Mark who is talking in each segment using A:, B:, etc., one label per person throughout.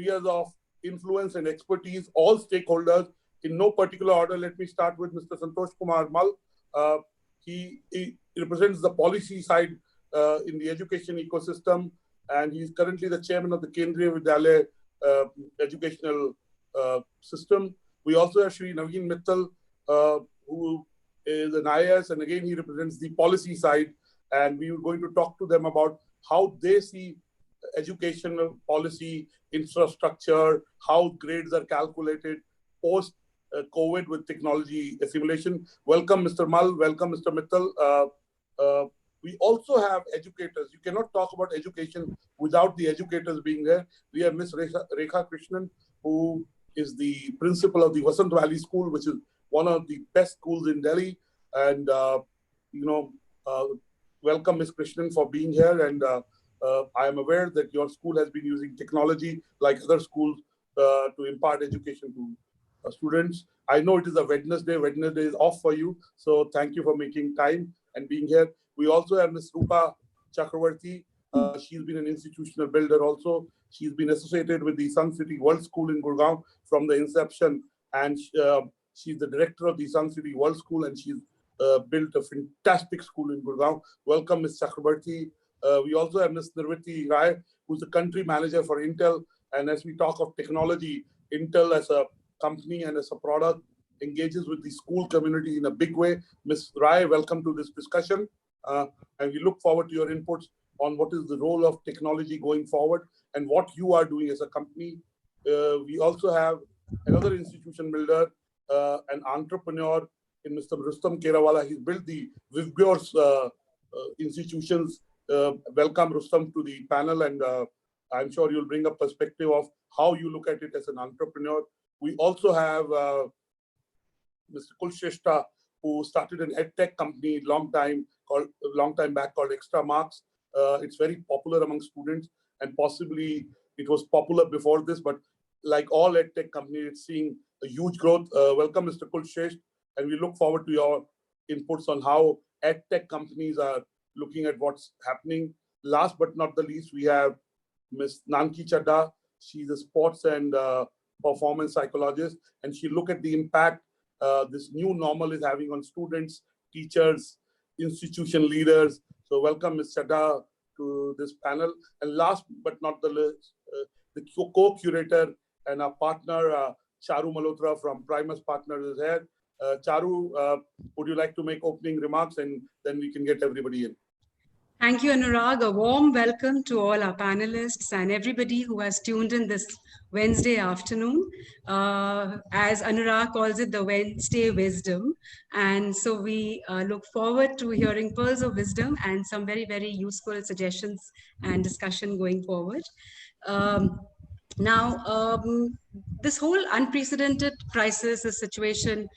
A: areas of influence and expertise, all stakeholders in no particular order. Let me start with Mr. Santosh Kumar Mal. He represents the policy side in the education ecosystem, and he's currently the chairman of the Kendriya Vidyalaya educational system. We also have Shri Navin Mittal, who is an IAS, and again, he represents the policy side. And we are going to talk to them about how they see educational policy, infrastructure, how grades are calculated post COVID with technology assimilation. Welcome, Mr. Mal. Welcome, Mr. Mittal. We also have educators. You cannot talk about education without the educators being there. We have Miss Rekha Krishnan, who is the principal of the Vasant Valley School, which is one of the best schools in Delhi. And, welcome, Ms. Krishnan, for being here. And I am aware that your school has been using technology like other schools to impart education to students. I know it is a Wednesday. Wednesday is off for you. So thank you for making time and being here. We also have Ms. Rupa Chakravarty. She's been an institutional builder also. She's been associated with the Suncity World School in Gurgaon from the inception. And she's the director of the Suncity World School, and she's built a fantastic school in Gurgaon. Welcome, Ms. Chakravarty. We also have Ms. Nivruti, who's the country manager for Intel. And as we talk of technology, Intel as a company and as a product engages with the school community in a big way. Ms. Rai, welcome to this discussion. And we look forward to your inputs on what is the role of technology going forward and what you are doing as a company. We also have another institution builder, an entrepreneur in Mr. Rustom Kerawalla. He's built the VIBGYOR institutions. Welcome, Rustom, to the panel, and I'm sure you'll bring a perspective of how you look at it as an entrepreneur. We also have Mr. Kulshrestha, who started an edtech company long time back called Extramarks. It's very popular among students, and possibly it was popular before this, but like all edtech companies, it's seeing a huge growth. Welcome, Mr. Kulshrestha, and we look forward to your inputs on how edtech companies are looking at what's happening. Last but not the least, we have Ms. Nanaki Chadha. She's a sports and performance psychologist, and she look at the impact this new normal is having on students, teachers, institution leaders. So welcome, Ms. Chadha, to this panel. And last but not the least, the co-curator and our partner, Charu Malhotra from Primus Partners is here. Charu, would you like to make opening remarks, and then we can get everybody in?
B: Thank you, Annurag. A warm welcome to all our panelists and everybody who has tuned in this Wednesday afternoon. As Annurag calls it, the Wednesday Wisdom. And so we look forward to hearing pearls of wisdom and some very, very useful suggestions and discussion going forward. This whole unprecedented crisis, this situation,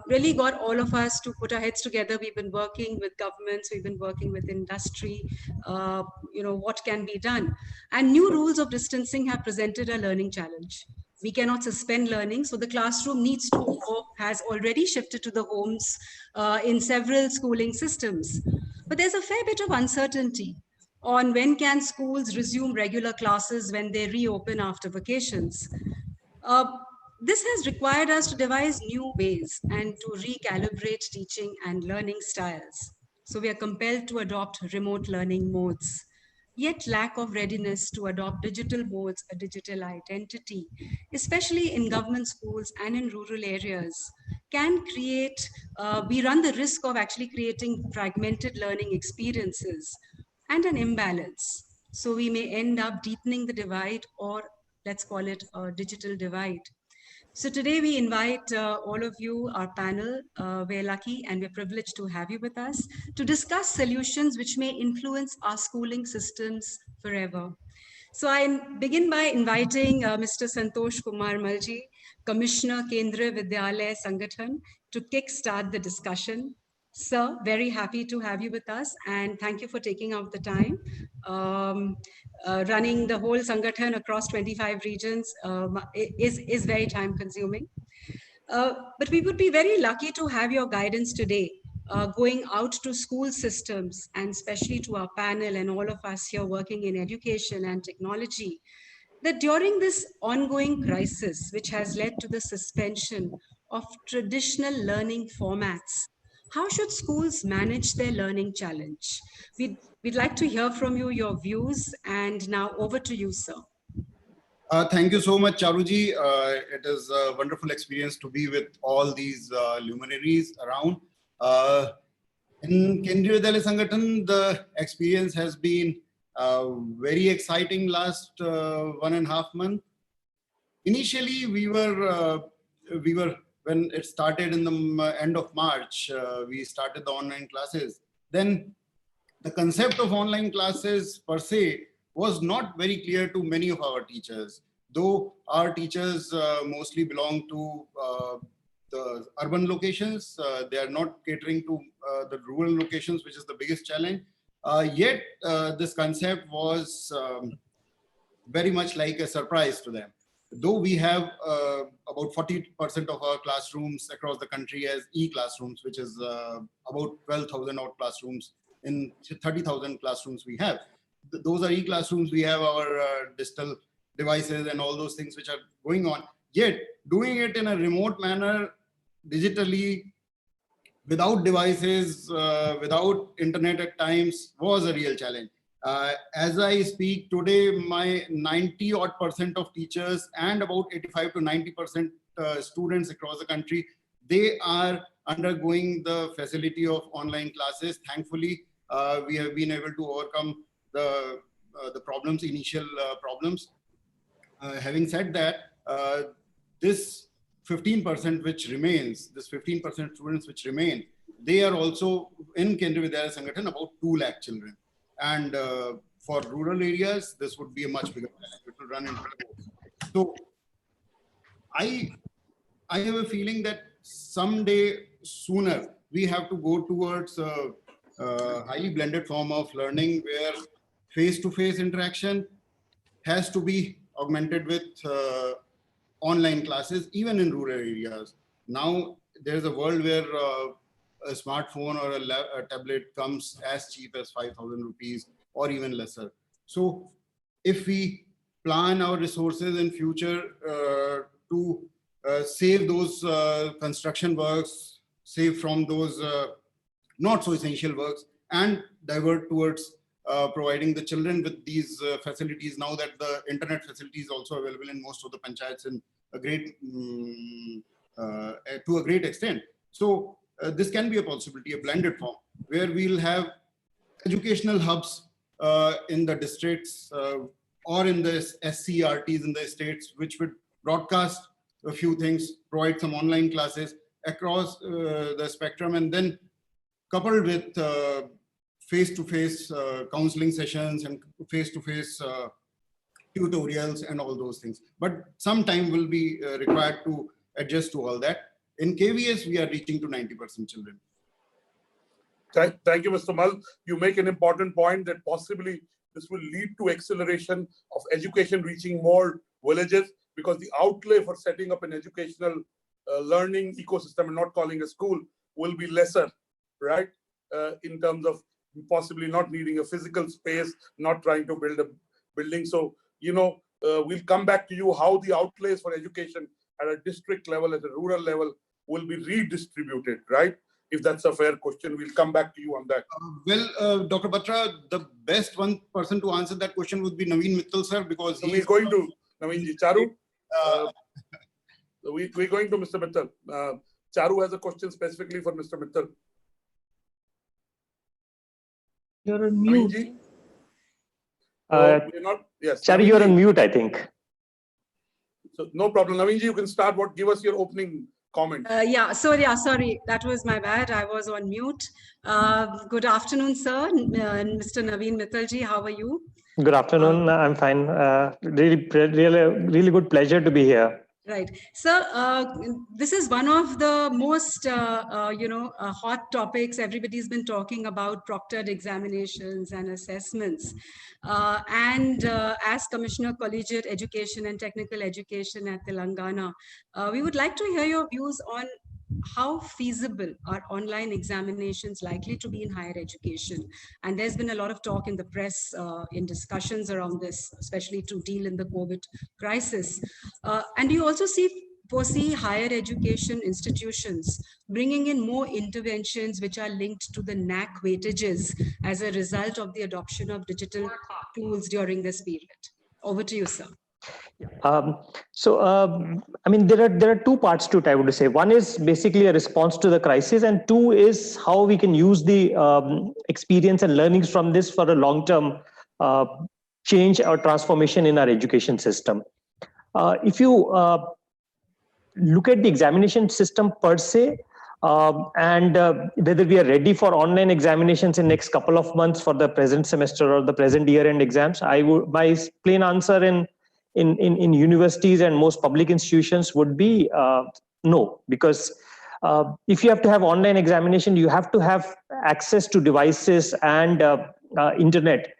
B: really got all of us to put our heads together. We've been working with governments, we've been working with industry, what can be done. And new rules of distancing have presented a learning challenge. We cannot suspend learning, so the classroom needs to has already shifted to the homes in several schooling systems. But there's a fair bit of uncertainty on when can schools resume regular classes when they reopen after vacations. This has required us to devise new ways and to recalibrate teaching and learning styles. So we are compelled to adopt remote learning modes. Yet lack of readiness to adopt digital modes, a digital identity, especially in government schools and in rural areas, can create, we run the risk of actually creating fragmented learning experiences and an imbalance. So we may end up deepening the divide, or let's call it a digital divide. So today we invite all of you, our panel. We're lucky and we're privileged to have you with us to discuss solutions which may influence our schooling systems forever. So I begin by inviting Mr. Santosh Kumar Malji, Commissioner Kendriya Vidyalaya Sangathan, to kickstart the discussion. Sir, very happy to have you with us, and thank you for taking out the time. Running the whole Sangathan across 25 regions is very time consuming. But we would be very lucky to have your guidance today, going out to school systems, and especially to our panel and all of us here working in education and technology, that during this ongoing crisis, which has led to the suspension of traditional learning formats, how should schools manage their learning challenge? We'd like to hear from you, your views, and now over to you, sir.
C: Thank you so much, Charuji. It is a wonderful experience to be with all these luminaries around. In Kendriya Vidyalaya Sangathan, the experience has been very exciting last 1.5 months. Initially, we were when it started in the end of March, we started the online classes. Then the concept of online classes per se was not very clear to many of our teachers, though our teachers mostly belong to the urban locations. They are not catering to the rural locations, which is the biggest challenge. Yet this concept was very much like a surprise to them. Though we have about 40% of our classrooms across the country as e-classrooms, which is about 12,000 odd classrooms in 30,000 classrooms we have. Those are e-classrooms. We have our digital devices and all those things which are going on. Yet doing it in a remote manner, digitally, without devices, without internet at times, was a real challenge. As I speak today, my 90% of teachers and about 85 to 90% students across the country, they are undergoing the facility of online classes. Thankfully, we have been able to overcome the problems, initial problems. Having said that, this 15% which remains, this 15% students which remain, they are also in Kendriya Vidyalaya Sangathan, about 2 lakh children. And for rural areas, this would be a much bigger challenge. It will run into so I have a feeling that someday sooner we have to go towards a highly blended form of learning where face-to-face interaction has to be augmented with online classes, even in rural areas. Now there's a world where a smartphone or a tablet comes as cheap as 5,000 rupees or even lesser. So if we plan our resources in future to save those construction works, save from those not so essential works, and divert towards providing the children with these facilities, now that the internet facility is also available in most of the panchayats in a great, to a great extent. So this can be a possibility, a blended form, where we'll have educational hubs in the districts or in the SCRTs in the states, which would broadcast a few things, provide some online classes across the spectrum, and then coupled with face-to-face counseling sessions and face-to-face tutorials and all those things. But some time will be required to adjust to all that. In KVS, we are reaching to 90% children.
A: Thank you, Mr. Mal. You make an important point that possibly this will lead to acceleration of education reaching more villages, because the outlay for setting up an educational learning ecosystem, and not calling a school, will be lesser, right? In terms of possibly not needing a physical space, not trying to build a building. So, we'll come back to you how the outlays for education at a district level, at a rural level, will be redistributed, right? If that's a fair question, we'll come back to you on that.
C: Well, Dr. Batra, the best one person to answer that question would be Navin Mittal, sir, because
A: so he's going to Navin ji. Charu, we're going to Mr. Mittal. Charu has a question specifically for Mr. Mittal.
D: You're on mute.
A: We're not, yes.
D: Charu, you're on mute, I think.
A: So no problem. Navin ji, you can start. Give us your opening comment.
B: Sorry, that was my bad. I was on mute. Good afternoon, sir. Mr. Navin Mittal ji, how are you?
D: Good afternoon. I'm fine. Really good pleasure to be here.
B: Right. So this is one of the most, hot topics. Everybody's been talking about proctored examinations and assessments. As Commissioner Collegiate Education and Technical Education at Telangana, we would like to hear your views on how feasible are online examinations likely to be in higher education? And there's been a lot of talk in the press, in discussions around this, especially to deal in the COVID crisis. And you also foresee higher education institutions bringing in more interventions which are linked to the NAC weightages as a result of the adoption of digital tools during this period. Over to you, sir.
D: I mean, there are two parts to it, I would say. One is basically a response to the crisis, and two is how we can use the experience and learnings from this for a long-term change or transformation in our education system. If you look at the examination system per se, and whether we are ready for online examinations in next couple of months for the present semester or the present year-end exams, my plain answer in universities and most public institutions would be no, because if you have to have online examination, you have to have access to devices and internet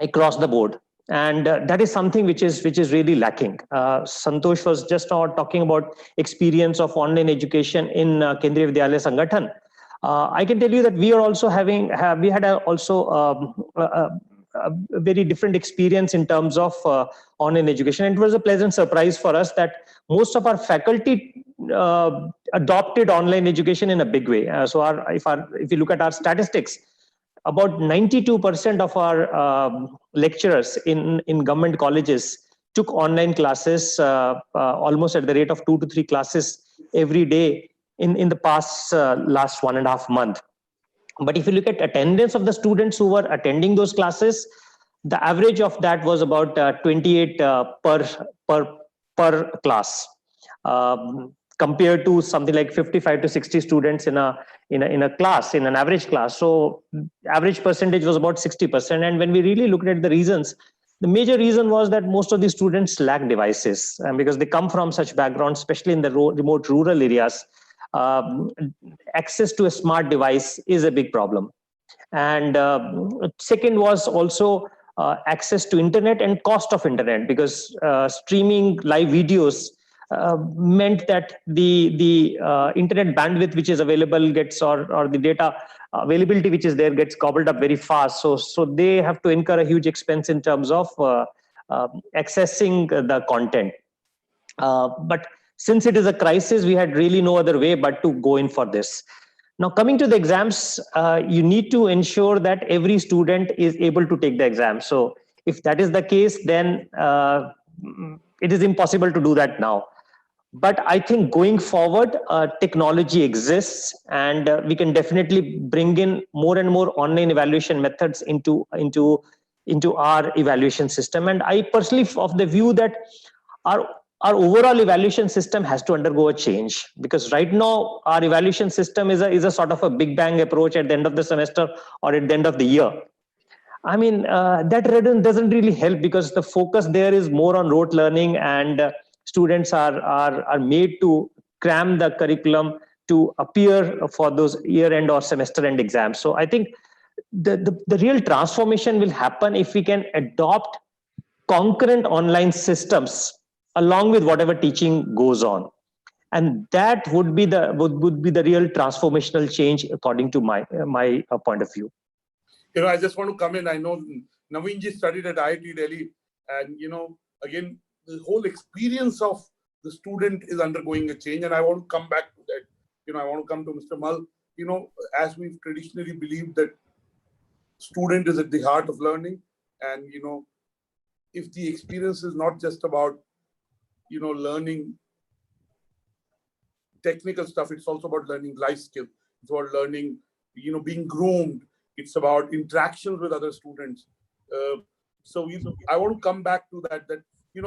D: across the board, and that is something which is really lacking. Santosh was just now talking about experience of online education in Kendriya Vidyalaya Sangathan. I can tell you that we are also we had a very different experience in terms of online education. And it was a pleasant surprise for us that most of our faculty adopted online education in a big way. So if you look at our statistics, about 92% of our lecturers in government colleges took online classes almost at the rate of 2 to 3 classes every day in the past last 1.5 months. But if you look at attendance of the students who were attending those classes, the average of that was about 28 per class, compared to something like 55 to 60 students in a class, in an average class. So average percentage was about 60%. And when we really looked at the reasons, the major reason was that most of these students lack devices, and because they come from such backgrounds, especially in the remote rural areas, access to a smart device is a big problem. And second was also access to internet and cost of internet, because streaming live videos meant that the internet bandwidth which is available gets, or the data availability which is there, gets gobbled up very fast. So they have to incur a huge expense in terms of accessing the content. But since it is a crisis, we had really no other way but to go in for this. Now, coming to the exams, you need to ensure that every student is able to take the exam. So if that is the case, then it is impossible to do that now. But I think going forward, technology exists, and we can definitely bring in more and more online evaluation methods into our evaluation system. And I personally of the view that our overall evaluation system has to undergo a change, because right now our evaluation system is a sort of a big bang approach at the end of the semester or at the end of the year. I mean, that doesn't really help, because the focus there is more on rote learning, and students are made to cram the curriculum to appear for those year-end or semester-end exams. So I think the real transformation will happen if we can adopt concurrent online systems along with whatever teaching goes on, and that would be the real transformational change according to my point of view.
A: I just want to come in. I know Navin ji studied at IIT Delhi, and again, the whole experience of the student is undergoing a change, and I want to come back to that. I want to come to Mr. Mal. As we've traditionally believed that student is at the heart of learning, and if the experience is not just about learning technical stuff, it's also about learning life skills. It's about learning, being groomed. It's about interactions with other students. So I want to come back to that,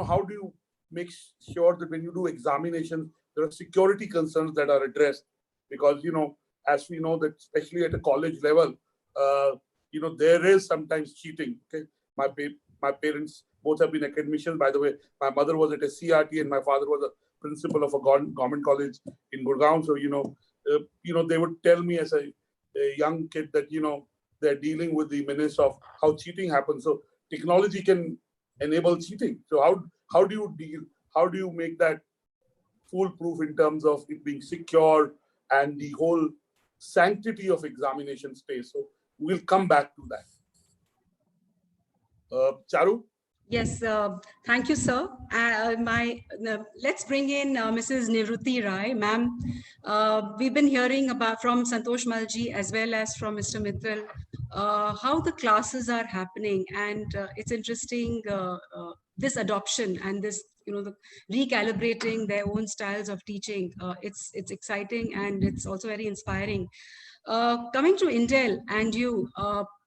A: how do you make sure that when you do examinations, there are security concerns that are addressed? Because, as we know that especially at a college level, there is sometimes cheating. Okay, my parents both have been academicians. By the way, my mother was at a CRT and my father was a principal of a government college in Gurgaon. So, they would tell me as a young kid that, they're dealing with the menace of how cheating happens. So technology can enable cheating. So how do you make that foolproof in terms of it being secure and the whole sanctity of examination space. So we'll come back to that. Charu?
B: Yes, thank you, sir. Let's bring in Mrs. Nivruti Rai, ma'am. We've been hearing about from Santosh Malji as well as from Mr. Mittal how the classes are happening, and it's interesting this adoption and this, the recalibrating their own styles of teaching. It's exciting and it's also very inspiring. Coming to Intel and you,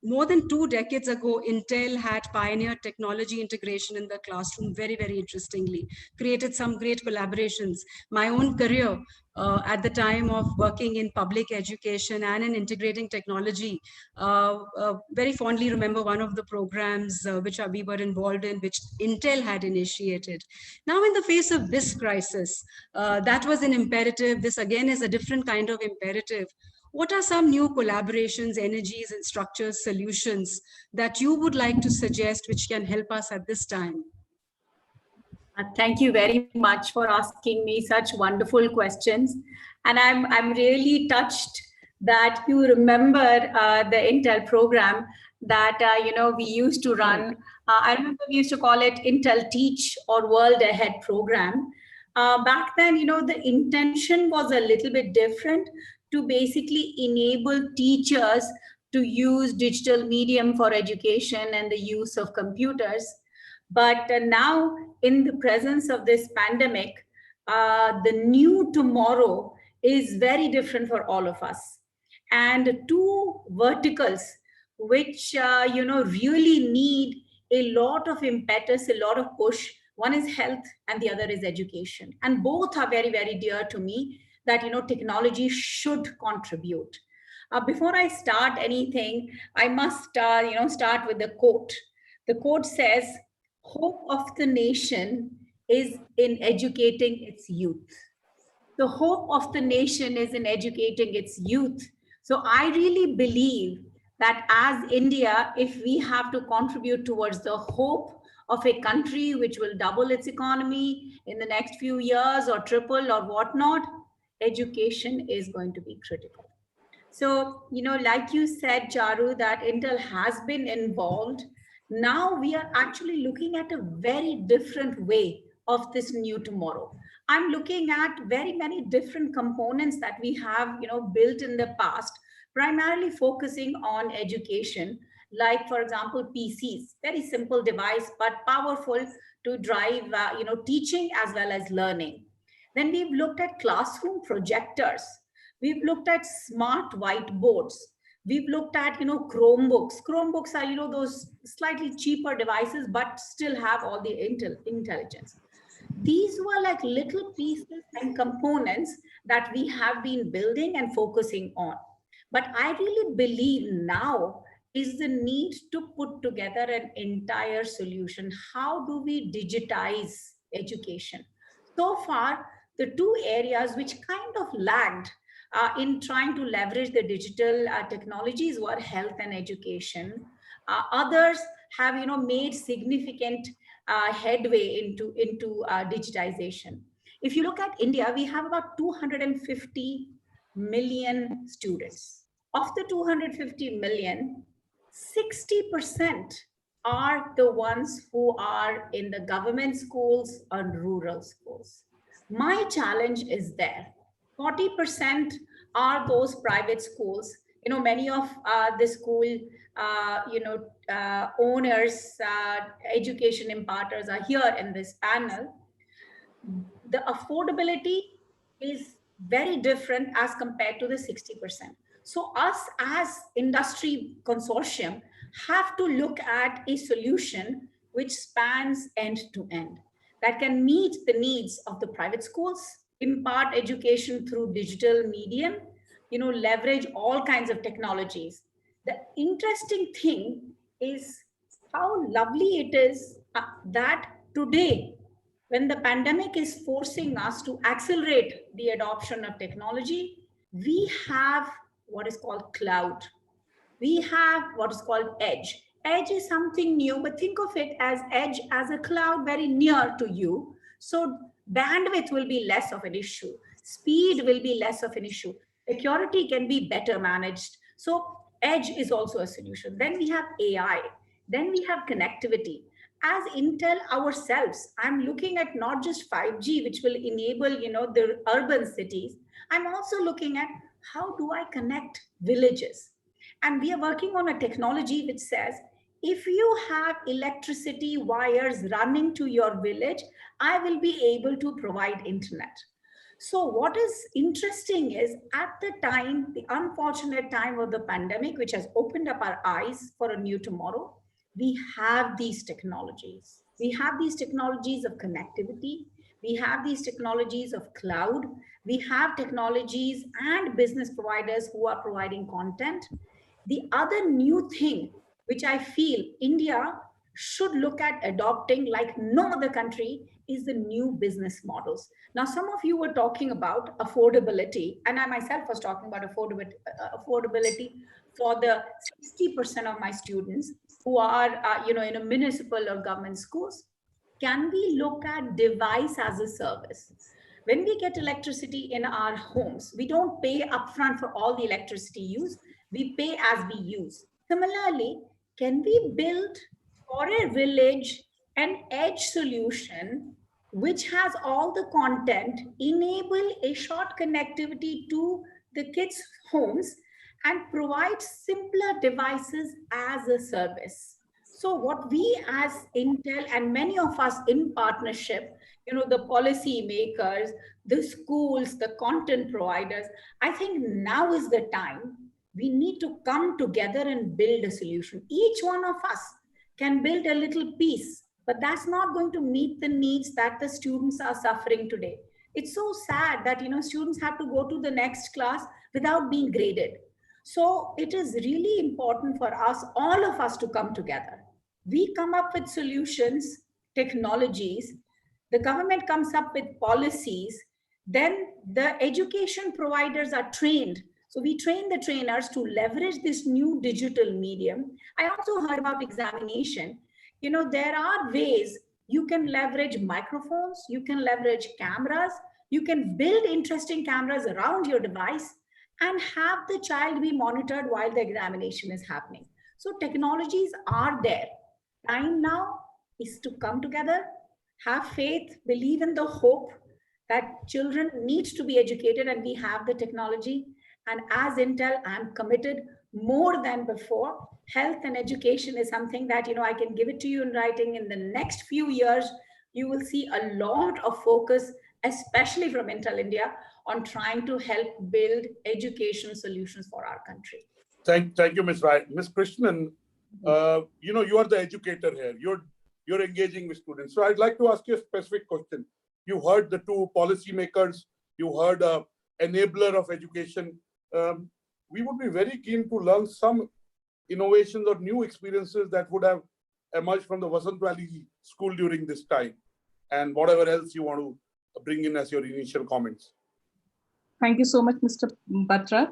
B: more than 2 decades ago, Intel had pioneered technology integration in the classroom very, very interestingly, created some great collaborations. My own career at the time of working in public education and in integrating technology, very fondly remember one of the programs which we were involved in, which Intel had initiated. Now, in the face of this crisis, that was an imperative. This again is a different kind of imperative. What are some new collaborations, energies, and structures, solutions that you would like to suggest which can help us at this time?
E: Thank you very much for asking me such wonderful questions. And I'm really touched that you remember the Intel program that, we used to run. I remember we used to call it Intel Teach or World Ahead program. Back then, the intention was a little bit different, to basically enable teachers to use digital medium for education and the use of computers. But now, in the presence of this pandemic, the new tomorrow is very different for all of us. And 2 verticals which, really need a lot of impetus, a lot of push. One is health and the other is education. And both are very, very dear to me, that technology should contribute. Before I start anything, I must start with the quote. The quote says, "Hope of the nation is in educating its youth." The hope of the nation is in educating its youth. So I really believe that as India, if we have to contribute towards the hope of a country which will double its economy in the next few years or triple or whatnot, education is going to be critical. So, like you said, Charu, that Intel has been involved. Now we are actually looking at a very different way of this new tomorrow. I'm looking at very many different components that we have, built in the past, primarily focusing on education, like, for example, PCs, very simple device, but powerful to drive, teaching as well as learning. Then we've looked at classroom projectors. We've looked at smart whiteboards. We've looked at, Chromebooks. Chromebooks are, those slightly cheaper devices, but still have all the intelligence. These were like little pieces and components that we have been building and focusing on. But I really believe now is the need to put together an entire solution. How do we digitize education? So far, the 2 areas which kind of lagged in trying to leverage the digital technologies were health and education. Others have, made significant headway into digitization. If you look at India, we have about 250 million students. Of the 250 million, 60% are the ones who are in the government schools or rural schools. My challenge is there. 40% are those private schools. Many of the school, owners, education imparters are here in this panel. The affordability is very different as compared to the 60%. So us as industry consortium have to look at a solution which spans end to end, that can meet the needs of the private schools, impart education through digital medium, leverage all kinds of technologies. The interesting thing is how lovely it is that today, when the pandemic is forcing us to accelerate the adoption of technology, we have what is called cloud. We have what is called edge. Edge is something new, but think of it as edge as a cloud very near to you. So Bandwidth will be less of an issue. Speed will be less of an issue. Security can be better managed. So edge is also a solution. Then we have AI. Then we have connectivity. As Intel ourselves, I'm looking at not just 5G, which will enable, the urban cities. I'm also looking at how do I connect villages? And we are working on a technology which says, if you have electricity wires running to your village, I will be able to provide internet. So what is interesting is at the time, the unfortunate time of the pandemic, which has opened up our eyes for a new tomorrow, we have these technologies. We have these technologies of connectivity. We have these technologies of cloud. We have technologies and business providers who are providing content. The other new thing, which I feel India should look at adopting like no other country, is the new business models. Now, some of you were talking about affordability, and I myself was talking about affordability for the 60% of my students who are, in a municipal or government schools. Can we look at device as a service? When we get electricity in our homes, we don't pay upfront for all the electricity used. We pay as we use. Similarly, can we build for a village an edge solution which has all the content, enable a short connectivity to the kids' homes, and provide simpler devices as a service? So what we as Intel and many of us in partnership, the policy makers, the schools, the content providers, I think now is the time we need to come together and build a solution. Each one of us can build a little piece, but that's not going to meet the needs that the students are suffering today. It's so sad that, students have to go to the next class without being graded. So it is really important for us, all of us, to come together. We come up with solutions, technologies, the government comes up with policies, then the education providers are trained. So we train the trainers to leverage this new digital medium. I also heard about examination. There are ways you can leverage microphones, you can leverage cameras, you can build interesting cameras around your device and have the child be monitored while the examination is happening. So technologies are there. Time now is to come together, have faith, believe in the hope that children need to be educated, and we have the technology. And as Intel, I'm committed more than before. Health and education is something that, I can give it to you in writing. In the next few years, you will see a lot of focus, especially from Intel India, on trying to help build education solutions for our country.
A: Thank you, Ms. Rai. Ms. Krishnan, you are the educator here. You're engaging with students. So I'd like to ask you a specific question. You heard the two policymakers. You heard an enabler of education. We would be very keen to learn some innovations or new experiences that would have emerged from the Vasant Valley School during this time, and whatever else you want to bring in as your initial comments.
F: Thank you so much, Mr. Batra.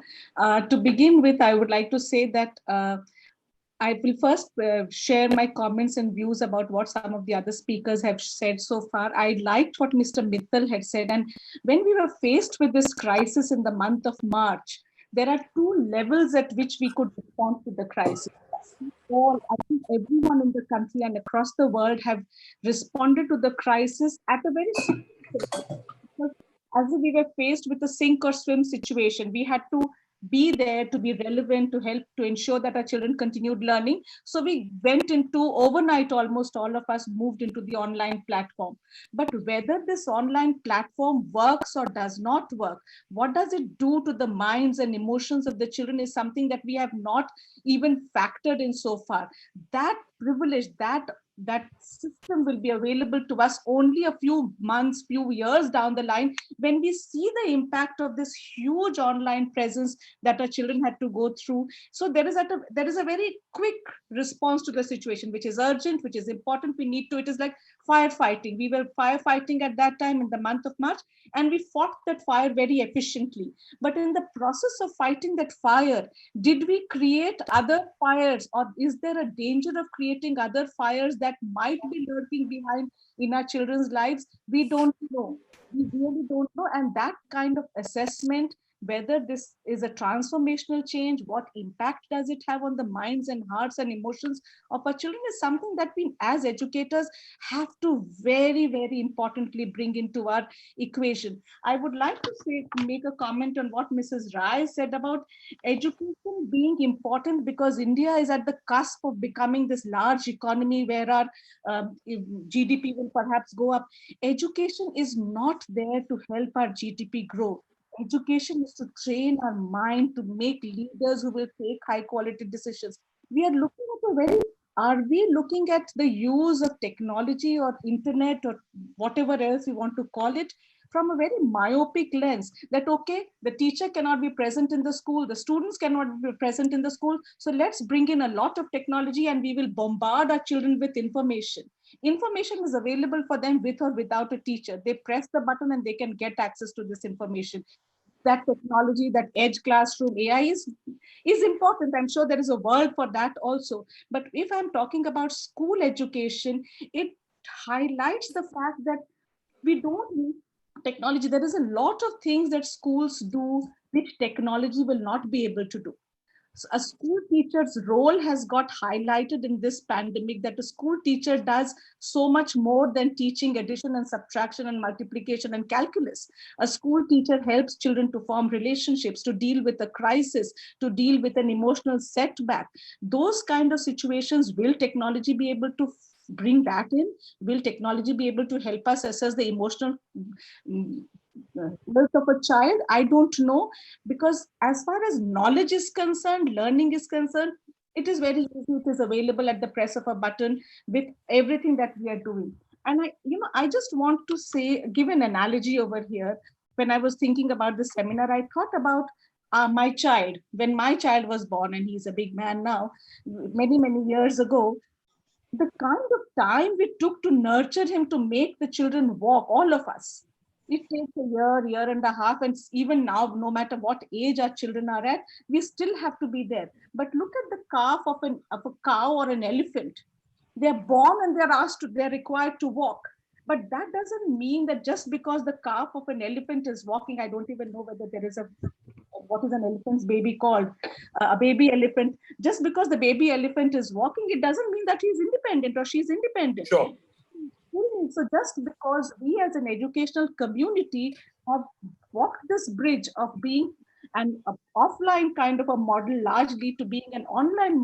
F: To begin with, I would like to say that I will first share my comments and views about what some of the other speakers have said so far. I liked what Mr. Mittal had said. And when we were faced with this crisis in the month of March, there are two levels at which we could respond to the crisis. I think everyone in the country and across the world have responded to the crisis at a very simple level. As if we were faced with a sink or swim situation, we had to be there to be relevant, to help to ensure that our children continued learning. So we went into overnight, almost all of us moved into the online platform. But whether this online platform works or does not work, what does it do to the minds and emotions of the children is something that we have not even factored in so far. That privilege, that system will be available to us only a few months, few years down the line, when we see the impact of this huge online presence that our children had to go through. So there is a very quick response to the situation, which is urgent, which is important. We need to, it is like firefighting. We were firefighting at that time in the month of March, and we fought that fire very efficiently. But in the process of fighting that fire, did we create other fires, or is there a danger of creating other fires that might be lurking behind in our children's lives? We don't know. We really don't know. And that kind of assessment, whether this is a transformational change, what impact does it have on the minds and hearts and emotions of our children, is something that we as educators have to very, very importantly bring into our equation. I would like to make a comment on what Mrs. Rai said about education being important, because India is at the cusp of becoming this large economy where our GDP will perhaps go up. Education is not there to help our GDP grow. Education is to train our mind to make leaders who will take high quality decisions. We are looking at are we looking at the use of technology or internet or whatever else you want to call it from a very myopic lens, that, okay, the teacher cannot be present in the school, the students cannot be present in the school, so let's bring in a lot of technology and we will bombard our children with information. Information is available for them with or without a teacher. They press the button and they can get access to this information. That technology, that edge classroom, AI is important. I'm sure there is a world for that also. But if I'm talking about school education, it highlights the fact that we don't need technology. There is a lot of things that schools do which technology will not be able to do. So a school teacher's role has got highlighted in this pandemic, that a school teacher does so much more than teaching addition and subtraction and multiplication and calculus. A school teacher helps children to form relationships, to deal with a crisis, to deal with an emotional setback. Those kind of situations, will technology be able to bring that in? Will technology be able to help us assess the emotional health of a child? I don't know, because as far as knowledge is concerned, learning is concerned, it is very easy. It is available at the press of a button with everything that we are doing. And I just want to give an analogy over here. When I was thinking about this seminar, I thought about my child. When my child was born, and he's a big man now, many, many years ago, the kind of time we took to nurture him, to make the children walk, all of us, it takes a year and a half, and even now, no matter what age our children are at, we still have to be there. But look at the calf of a cow or an elephant. They're born and they're required to walk. But that doesn't mean that just because the calf of an elephant is walking, I don't even know whether there is what is an elephant's baby called? A baby elephant. Just because the baby elephant is walking, it doesn't mean that he's independent or she's independent.
A: Sure.
F: So just because we as an educational community have walked this bridge of being an offline kind of a model largely to being an online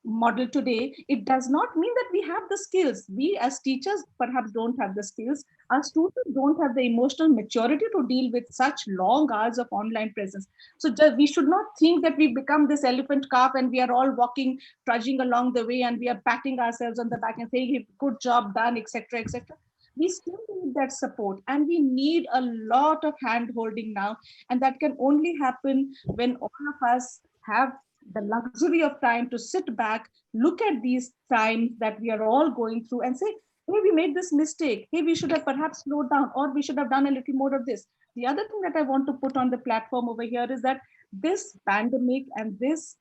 F: model today, it does not mean that we have the skills. We as teachers perhaps don't have the skills. Our students don't have the emotional maturity to deal with such long hours of online presence. So we should not think that we become this elephant calf and we are all walking, trudging along the way, and we are patting ourselves on the back and saying, hey, good job done, etc., etc. We still need that support, and we need a lot of hand holding now. And that can only happen when all of us have the luxury of time to sit back, look at these times that we are all going through and say, hey, we made this mistake. Hey, we should have perhaps slowed down, or we should have done a little more of this. The other thing that I want to put on the platform over here is that this pandemic and this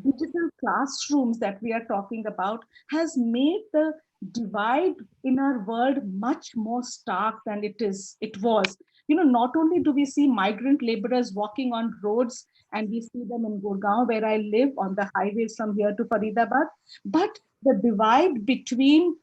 F: digital classrooms that we are talking about has made the divide in our world much more stark than it was. Not only do we see migrant laborers walking on roads, and we see them in Gurgaon, where I live, on the highways from here to Faridabad, but the divide between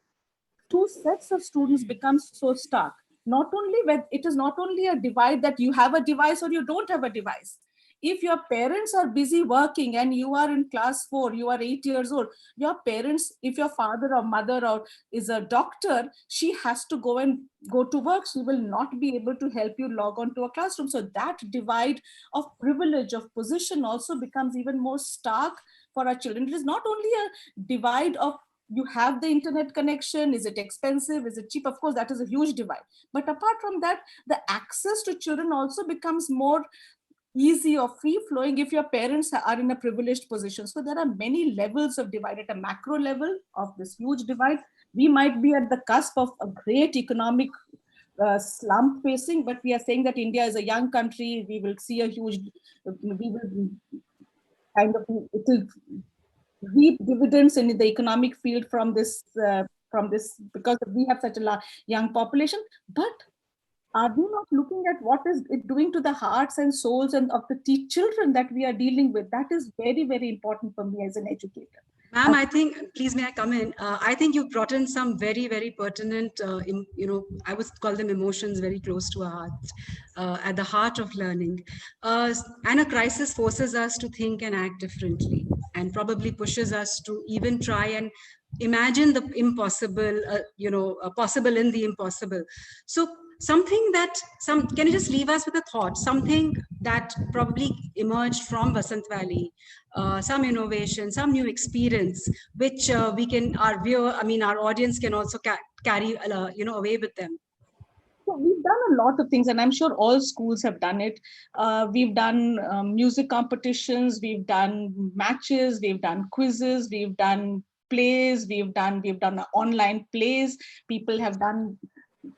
F: two sets of students becomes so stark. It is not only a divide that you have a device or you don't have a device. If your parents are busy working and you are in class 4, you are 8 years old, your parents, if your father or mother is a doctor, she has to go to work. She will not be able to help you log on to a classroom. So that divide of privilege, of position also becomes even more stark for our children. It is not only a divide of you have the internet connection, is it expensive, is it cheap? Of course, that is a huge divide. But apart from that, the access to children also becomes more easy or free flowing if your parents are in a privileged position. So there are many levels of divide. At a macro level of this huge divide, we might be at the cusp of a great economic slump facing, but we are saying that India is a young country. We will see it will reap dividends in the economic field from this from this, because we have such a young population. But are we not looking at what is it doing to the hearts and souls and of the children that we are dealing with? That is very, very important for me as an educator.
B: Ma'am, I think, please may I come in? I think you brought in some very, very pertinent, I would call them emotions very close to our hearts, at the heart of learning. And a crisis forces us to think and act differently, and probably pushes us to even try and imagine the impossible, possible in the impossible. So something that, can you just leave us with a thought, something that probably emerged from Vasant Valley, some innovation, some new experience, which we can, our audience can also carry, away with them?
F: So we've done a lot of things, and I'm sure all schools have done it. We've done music competitions, we've done matches, we've done quizzes, we've done plays, we've done online plays. People have done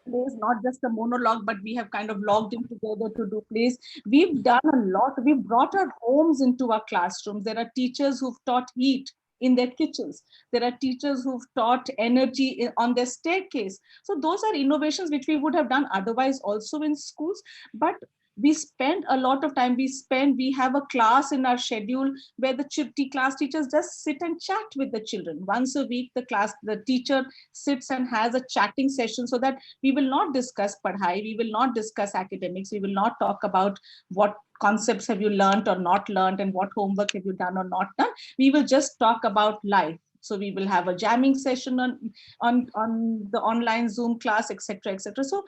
F: plays, not just a monologue, but we have kind of logged in together to do plays. We've done a lot. We've brought our homes into our classrooms. There are teachers who've taught heat in their kitchens. There are teachers who've taught energy on their staircase. So those are innovations which we would have done otherwise also in schools. But we spend a lot of time. We have a class in our schedule where the class teachers just sit and chat with the children. Once a week, the teacher sits and has a chatting session, so that we will not discuss padhai, we will not discuss academics, we will not talk about what concepts have you learned or not learned and what homework have you done or not done. We will just talk about life. So we will have a jamming session on the online Zoom class, etc., etc. So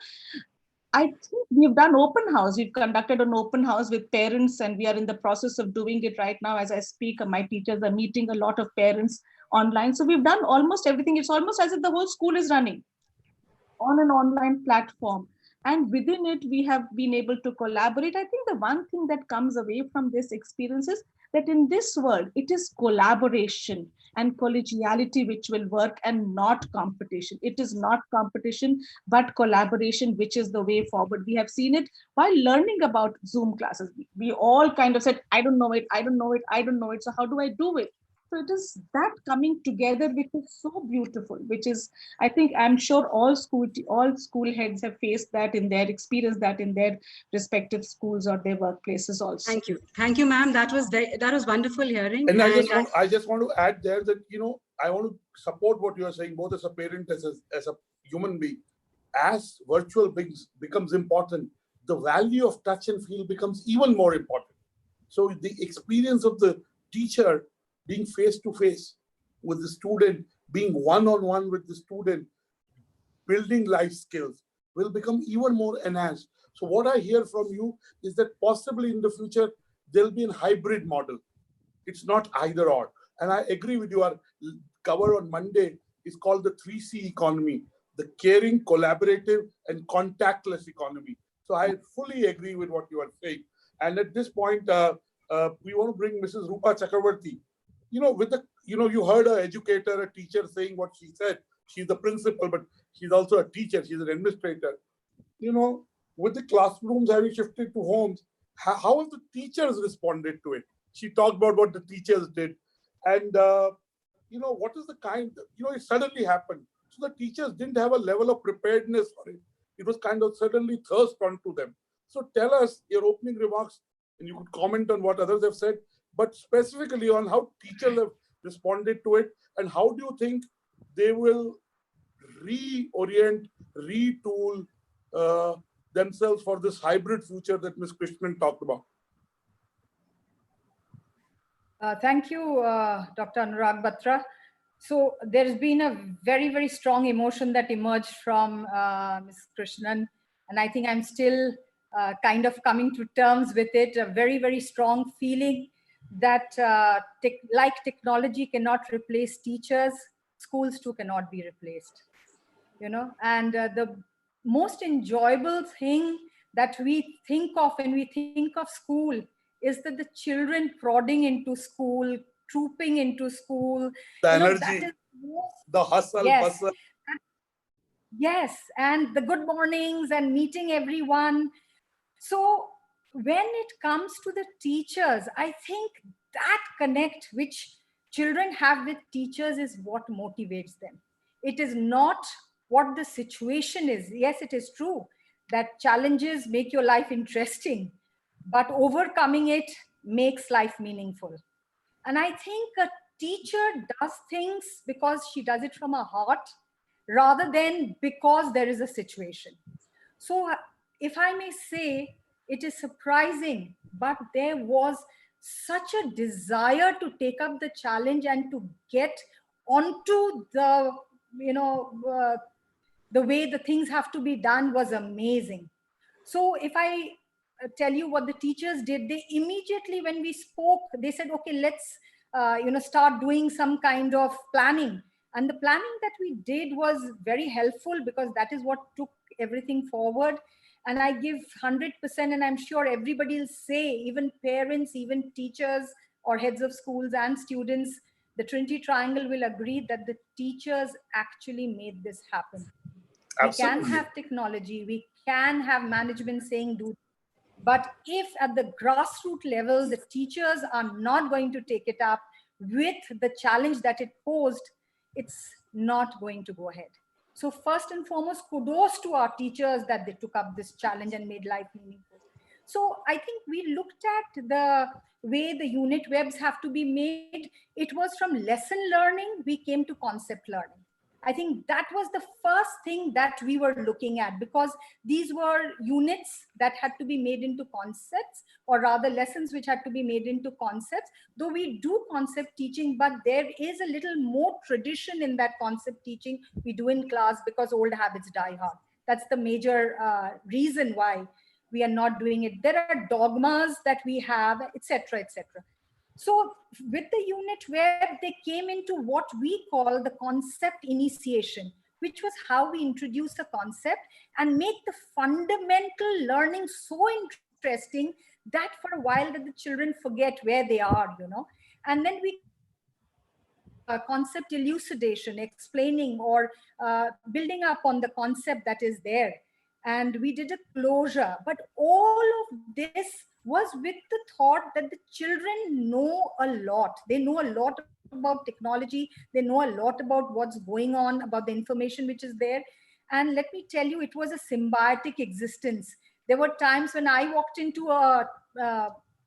F: I think we've done open house. We've conducted an open house with parents, and we are in the process of doing it right now as I speak. My teachers are meeting a lot of parents online. So we've done almost everything. It's almost as if the whole school is running on an online platform. And within it, we have been able to collaborate. I think the one thing that comes away from this experience is that in this world, it is collaboration and collegiality which will work, and not competition. It is not competition, but collaboration, which is the way forward. We have seen it while learning about Zoom classes. We all kind of said, I don't know it, I don't know it, I don't know it. So how do I do it? So it is that coming together which is so beautiful, which is, I think, I'm sure all school heads have faced that in their experience, that in their respective schools or their workplaces also.
B: Thank you, ma'am. That was wonderful hearing.
A: And I just want to add there that, I want to support what you are saying, both as a parent, as a human being. As virtual becomes important, the value of touch and feel becomes even more important. So the experience of the teacher being face-to-face with the student, being one-on-one with the student, building life skills will become even more enhanced. So what I hear from you is that possibly in the future, there'll be a hybrid model. It's not either or. And I agree with you. Our cover on Monday is called the 3C economy, the caring, collaborative, and contactless economy. So I fully agree with what you are saying. And at this point, we want to bring Mrs. Rupa Chakravarty. You heard an educator, a teacher saying what she said. She's the principal, but she's also a teacher. She's an administrator. With the classrooms having shifted to homes, how have the teachers responded to it? She talked about what the teachers did. And, what is the it suddenly happened. So the teachers didn't have a level of preparedness for it. It was kind of suddenly thrust onto them. So tell us your opening remarks, and you could comment on what others have said, but specifically on how teachers have responded to it, and how do you think they will reorient, retool themselves for this hybrid future that Ms. Krishnan talked about?
G: Thank you, Dr. Annurag Batra. So there's been a very, very strong emotion that emerged from Ms. Krishnan, and I think I'm still kind of coming to terms with it. A very, very strong feeling that like technology cannot replace teachers, schools too cannot be replaced. And the most enjoyable thing that we think of when we think of school is that the children prodding into school, trooping into school.
A: The energy, the hustle, bustle.
G: Yes, and the good mornings and meeting everyone. So when it comes to the teachers, I think that connect which children have with teachers is what motivates them. it is not what the situation is. Yes, it is true that challenges make your life interesting, but overcoming it makes life meaningful. And I think a teacher does things because she does it from her heart rather than because there is a situation. So if I may say, it is surprising, but there was such a desire to take up the challenge and to get onto the, the way the things have to be done was amazing. So if I tell you what the teachers did, they immediately, when we spoke, they said, okay, let's start doing some kind of planning. And the planning that we did was very helpful because that is what took everything forward. And I give 100%, and I'm sure everybody will say, even parents, even teachers or heads of schools and students, the Trinity Triangle will agree that the teachers actually made this happen.
A: Absolutely.
G: We can have technology, we can have management saying do, but if at the grassroots level, the teachers are not going to take it up with the challenge that it posed, it's not going to go ahead. So first and foremost, kudos to our teachers that they took up this challenge and made life meaningful. So I think we looked at the way the unit webs have to be made. It was from lesson learning, we came to concept learning. I think that was the first thing that we were looking at, because these were units that had to be made into concepts, or rather lessons which had to be made into concepts. Though we do concept teaching, but there is a little more tradition in that concept teaching we do in class, because old habits die hard. That's the major reason why we are not doing it. There are dogmas that we have, etc., etc. So with the unit where they came into what we call the concept initiation, which was how we introduce a concept and make the fundamental learning so interesting that for a while that the children forget where they are, And then we concept elucidation, explaining or building up on the concept that is there. And we did a closure, but all of this was with the thought that the children know a lot. They know a lot about technology. They know a lot about what's going on, about the information which is there. And let me tell you, it was a symbiotic existence. There were times when I walked into a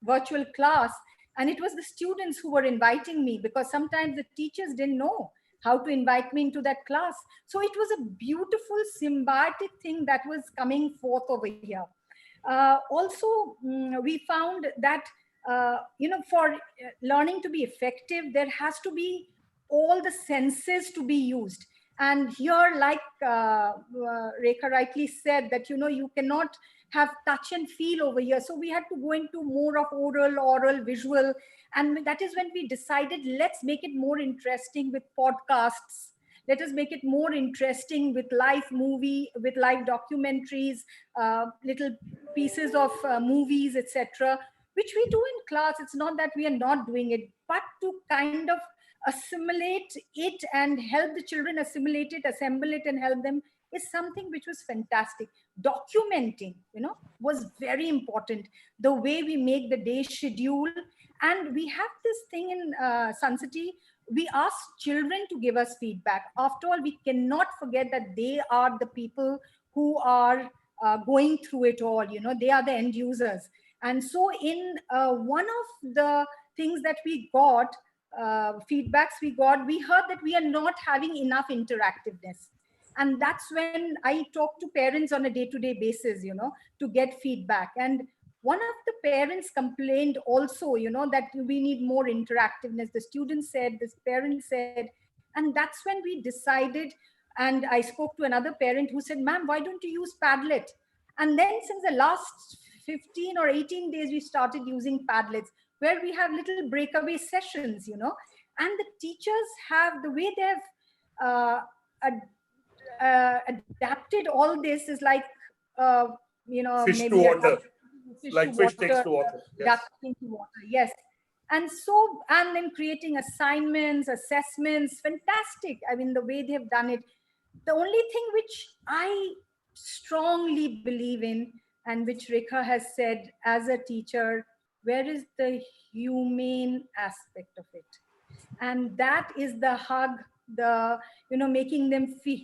G: virtual class, and it was the students who were inviting me, because sometimes the teachers didn't know how to invite me into that class. So it was a beautiful symbiotic thing that was coming forth over here. Also, we found that, for learning to be effective, there has to be all the senses to be used. And here, like Rekha rightly said, that, you cannot have touch and feel over here. So we had to go into more of oral, visual. And that is when we decided, let's make it more interesting with podcasts. Let us make it more interesting with live movie, with live documentaries, little pieces of movies, etc., which we do in class. It's not that we are not doing it, but to kind of assimilate it and help the children assimilate it, assemble it, and help them is something which was fantastic. Documenting, was very important. The way we make the day schedule. And we have this thing in Suncity, we ask children to give us feedback. After all, we cannot forget that they are the people who are going through it all. They are the end users. And so in one of the things that we got, feedbacks we got, we heard that we are not having enough interactiveness. And that's when I talk to parents on a day-to-day basis, to get feedback. And one of the parents complained also, that we need more interactiveness. The students said, this parent said, and that's when we decided, and I spoke to another parent who said, ma'am, why don't you use Padlet? And then since the last 15 or 18 days, we started using Padlets, where we have little breakaway sessions, and the teachers have, the way they've adapted all this is like,
A: fish
G: maybe
A: to water. Like fish takes to water.
G: Yes. Duck into water, yes. And so, and then creating assignments, assessments, fantastic. I mean, the way they have done it. The only thing which I strongly believe in, and which Rekha has said as a teacher, where is the humane aspect of it? And that is the hug the, making them feel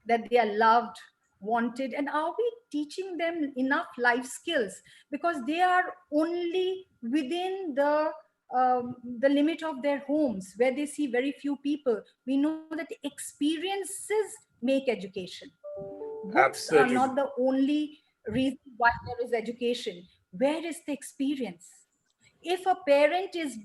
G: that they are loved, wanted, and are we teaching them enough life skills? Because they are only within the limit of their homes, where they see very few people. We know that experiences make education. Books are not the only reason why there is education. Where is the experience? If a parent is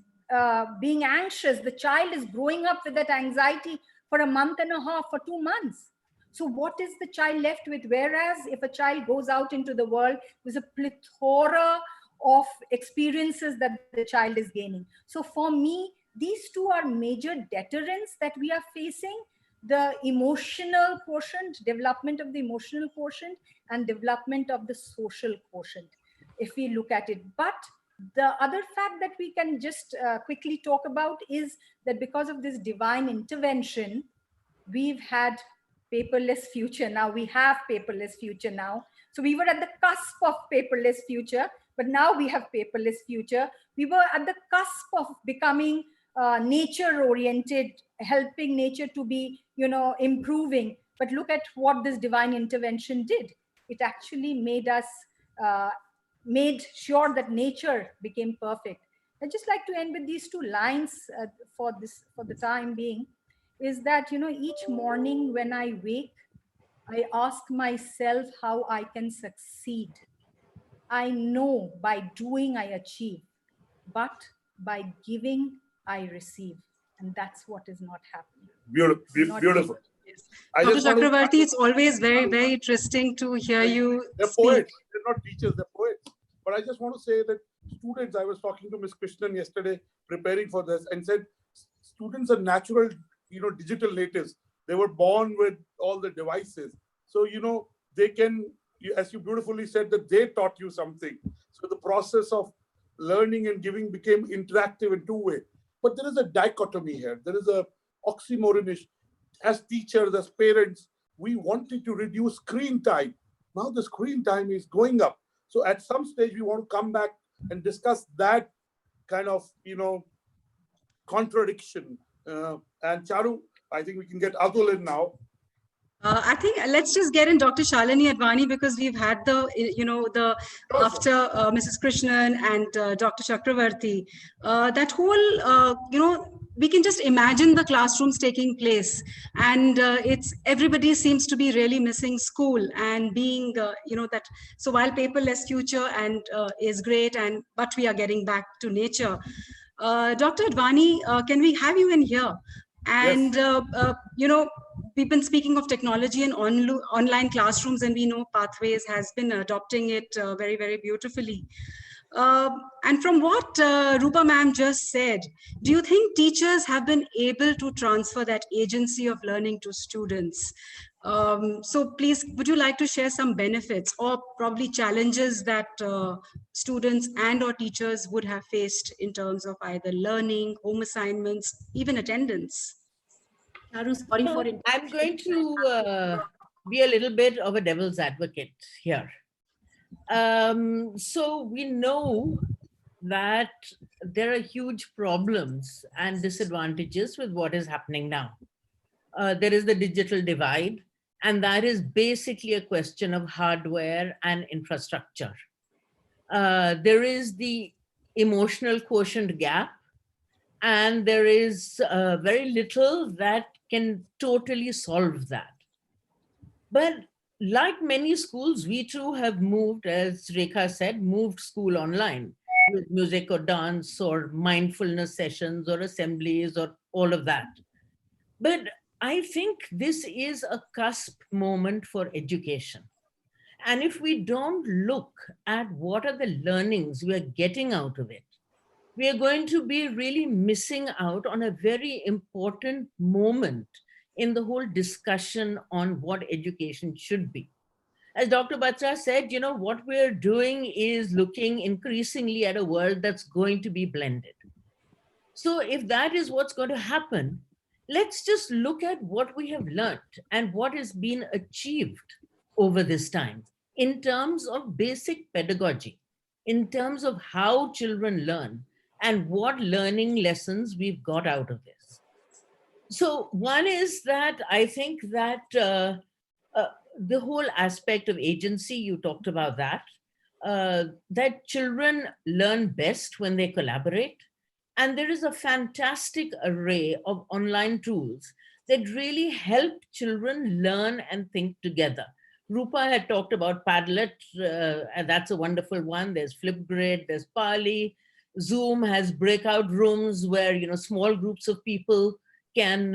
G: being anxious, the child is growing up with that anxiety for a month and a half, for 2 months. So what is the child left with? Whereas if a child goes out into the world, there's a plethora of experiences that the child is gaining. So for me, these two are major deterrents that we are facing: the emotional quotient, development of the emotional quotient, and development of the social quotient, if we look at it. But the other fact that we can just quickly talk about is that because of this divine intervention, we've had paperless future. Now we have paperless future now. So we were at the cusp of paperless future, but now we have paperless future. We were at the cusp of becoming nature oriented, helping nature to be, improving. But look at what this divine intervention did. It actually made us, made sure that nature became perfect. I'd just like to end with these two lines for the time being, is that, each morning when I wake, I ask myself how I can succeed. I know by doing I achieve, but by giving I receive. And that's what is not happening.
A: Beautiful.
B: Yes. Dr. Chakravarty, it's always very, very interesting to hear you
A: They're
B: speak.
A: poets. They're not teachers, they're poets. But I just want to say that students, I was talking to Ms. Krishnan yesterday, preparing for this, and said students are natural, digital natives. They were born with all the devices. So, they can, as you beautifully said, that they taught you something. So the process of learning and giving became interactive and two-way. But there is a dichotomy here. There is a oxymoronish. As teachers, as parents, we wanted to reduce screen time. Now the screen time is going up. So at some stage, we want to come back and discuss that kind of, contradiction. And Charu, I think we can get Atul in now.
B: I think let's just get in Dr. Shalini Advani, because we've had after Mrs. Krishnan and Dr. Chakravarty, that whole, we can just imagine the classrooms taking place, and everybody seems to be really missing school and being, that. So while paperless future and is great, but we are getting back to nature. Dr. Advani, can we have you in here? And,
A: Yes.
B: We've been speaking of technology and online classrooms, and we know Pathways has been adopting it very, very beautifully. And from what Rupa ma'am just said, do you think teachers have been able to transfer that agency of learning to students? So please, would you like to share some benefits or probably challenges that students and or teachers would have faced in terms of either learning, home assignments, even attendance?
E: Sorry for it.
H: I'm going to be a little bit of a devil's advocate here. So we know that there are huge problems and disadvantages with what is happening now. There is the digital divide, and that is basically a question of hardware and infrastructure. There is the emotional quotient gap, and there is very little that can totally solve that. But like many schools, we too have moved, as Rekha said, moved school online with music or dance or mindfulness sessions or assemblies or all of that. But I think this is a cusp moment for education. And if we don't look at what are the learnings we are getting out of it, we are going to be really missing out on a very important moment in the whole discussion on what education should be. As Dr. Batra said, what we're doing is looking increasingly at a world that's going to be blended. So if that is what's going to happen, let's just look at what we have learned and what has been achieved over this time in terms of basic pedagogy, in terms of how children learn, and what learning lessons we've got out of this. So one is that I think that the whole aspect of agency, you talked about that children learn best when they collaborate. And there is a fantastic array of online tools that really help children learn and think together. Rupa had talked about Padlet, and that's a wonderful one. There's Flipgrid, there's Pali. Zoom has breakout rooms where, small groups of people can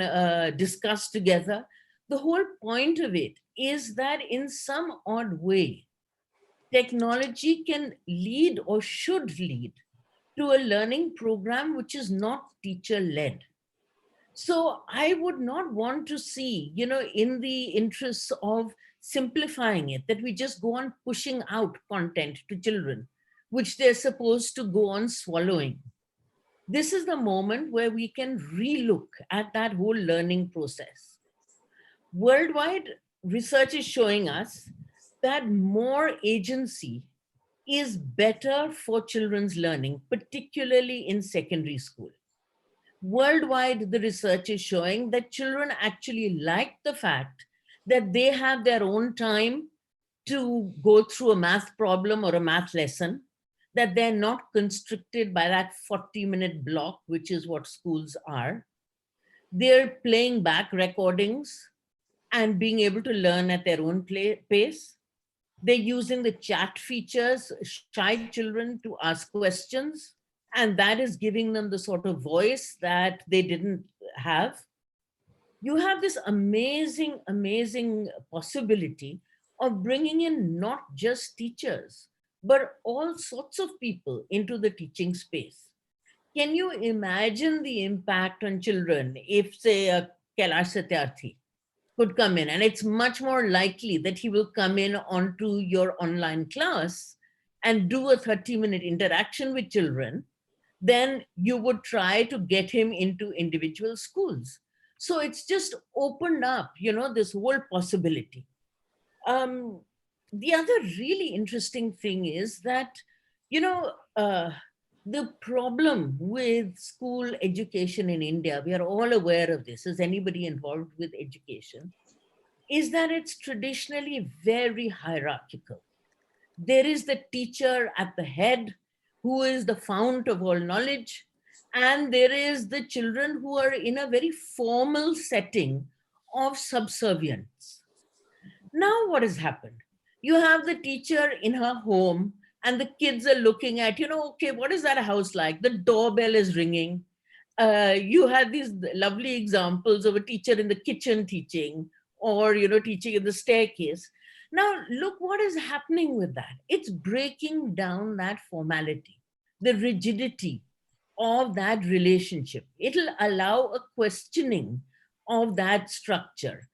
H: discuss together. The whole point of it is that in some odd way, technology can lead or should lead to a learning program which is not teacher led. So I would not want to see, in the interests of simplifying it, that we just go on pushing out content to children, which they're supposed to go on swallowing. This is the moment where we can relook at that whole learning process. Worldwide, research is showing us that more agency is better for children's learning, particularly in secondary school. Worldwide, the research is showing that children actually like the fact that they have their own time to go through a math problem or a math lesson, that they're not constricted by that 40-minute block, which is what schools are. They're playing back recordings and being able to learn at their own pace. They're using the chat features, shy children to ask questions, and that is giving them the sort of voice that they didn't have. You have this amazing, amazing possibility of bringing in not just teachers, but all sorts of people into the teaching space. Can you imagine the impact on children if, say, a Kailash Satyarthi could come in? And it's much more likely that he will come in onto your online class and do a 30-minute interaction with children than you would try to get him into individual schools. So it's just opened up, this whole possibility. The other really interesting thing is that, the problem with school education in India, we are all aware of this, as anybody involved with education, is that it's traditionally very hierarchical. There is the teacher at the head, who is the fount of all knowledge, and there is the children who are in a very formal setting of subservience. Now what has happened? You have the teacher in her home and the kids are looking at, okay, what is that house like? The doorbell is ringing. You had these lovely examples of a teacher in the kitchen teaching, or, teaching in the staircase. Now, look what is happening with that. It's breaking down that formality, the rigidity of that relationship. It'll allow a questioning of that structure.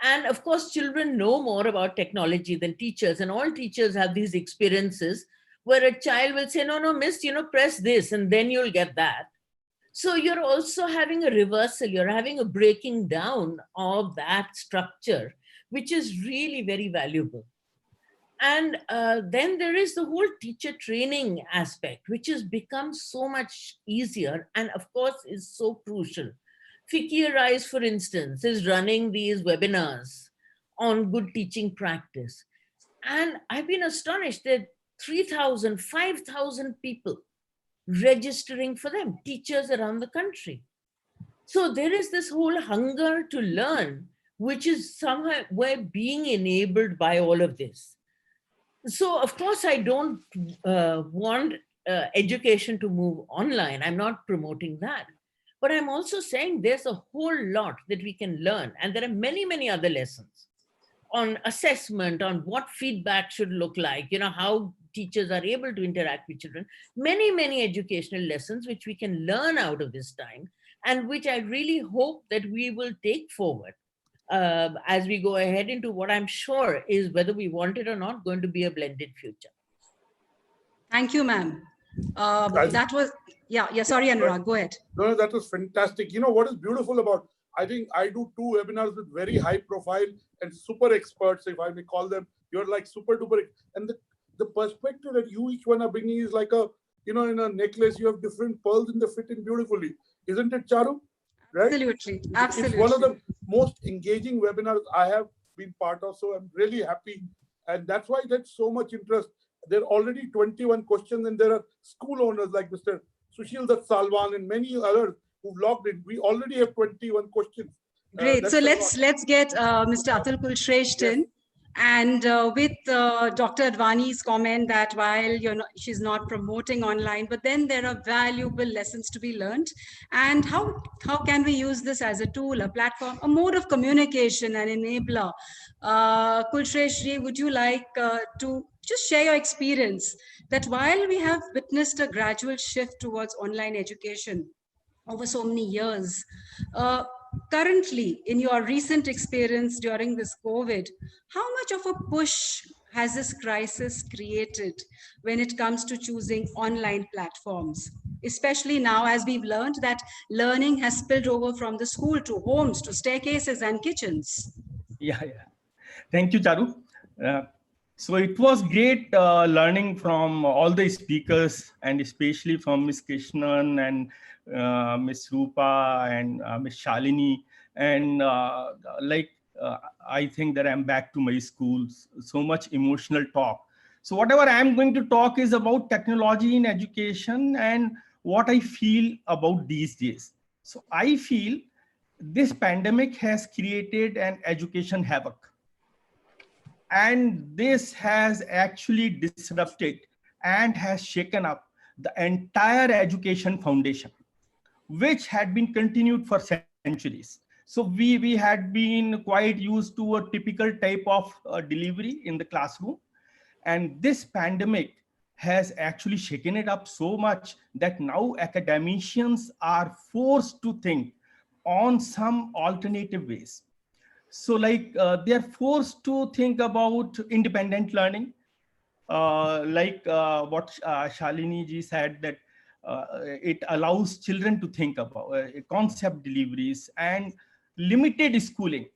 H: And of course, children know more about technology than teachers, and all teachers have these experiences where a child will say, no, miss, press this and then you'll get that. So you're also having a reversal, you're having a breaking down of that structure, which is really very valuable. And then there is the whole teacher training aspect, which has become so much easier and of course is so crucial. Fikir Rise, for instance, is running these webinars on good teaching practice. And I've been astonished that 3,000, 5,000 people registering for them, teachers around the country. So there is this whole hunger to learn, which is somehow we're being enabled by all of this. So of course, I don't want education to move online. I'm not promoting that. But I'm also saying there's a whole lot that we can learn. And there are many, many other lessons on assessment, on what feedback should look like, how teachers are able to interact with children. Many, many educational lessons which we can learn out of this time, and which I really hope that we will take forward as we go ahead into what I'm sure is, whether we want it or not, going to be a blended future.
B: Thank you, ma'am. That was, sorry, Annurag, go ahead.
A: No, that was fantastic. What is beautiful about, I think I do 2 webinars with very high profile and super experts, if I may call them. You're like super duper. And the perspective that you each one are bringing is like a, in a necklace, you have different pearls and they fit in beautifully. Isn't it, Charu? right?
B: Absolutely.
A: It's one of the most engaging webinars I have been part of. So I'm really happy. And that's why there's so much interest. There are already 21 questions, and there are school owners like Mr. Sushil Dutt Salwan and many others who've logged in. We already have 21 questions.
B: Great. So let's get Mr. Atul Kulshrestha in. And with Dr. Advani's comment that while she's not promoting online, but then there are valuable lessons to be learned. And how can we use this as a tool, a platform, a mode of communication, an enabler? Kulshrestha, would you like to just share your experience that while we have witnessed a gradual shift towards online education over so many years, currently, in your recent experience during this COVID, how much of a push has this crisis created when it comes to choosing online platforms? Especially now, as we've learned that learning has spilled over from the school to homes, to staircases and kitchens.
I: Yeah. Thank you, Charu. So it was great learning from all the speakers, and especially from Ms. Krishnan and Ms. Rupa and Ms. Shalini. And I think that I'm back to my schools. So much emotional talk. So whatever I'm going to talk is about technology in education and what I feel about these days. So I feel this pandemic has created an education havoc. And this has actually disrupted and has shaken up the entire education foundation, which had been continued for centuries. So we had been quite used to a typical type of delivery in the classroom. And this pandemic has actually shaken it up so much that now academicians are forced to think on some alternative ways. So they are forced to think about independent learning, what Shalini ji said, that it allows children to think about concept deliveries and limited schooling,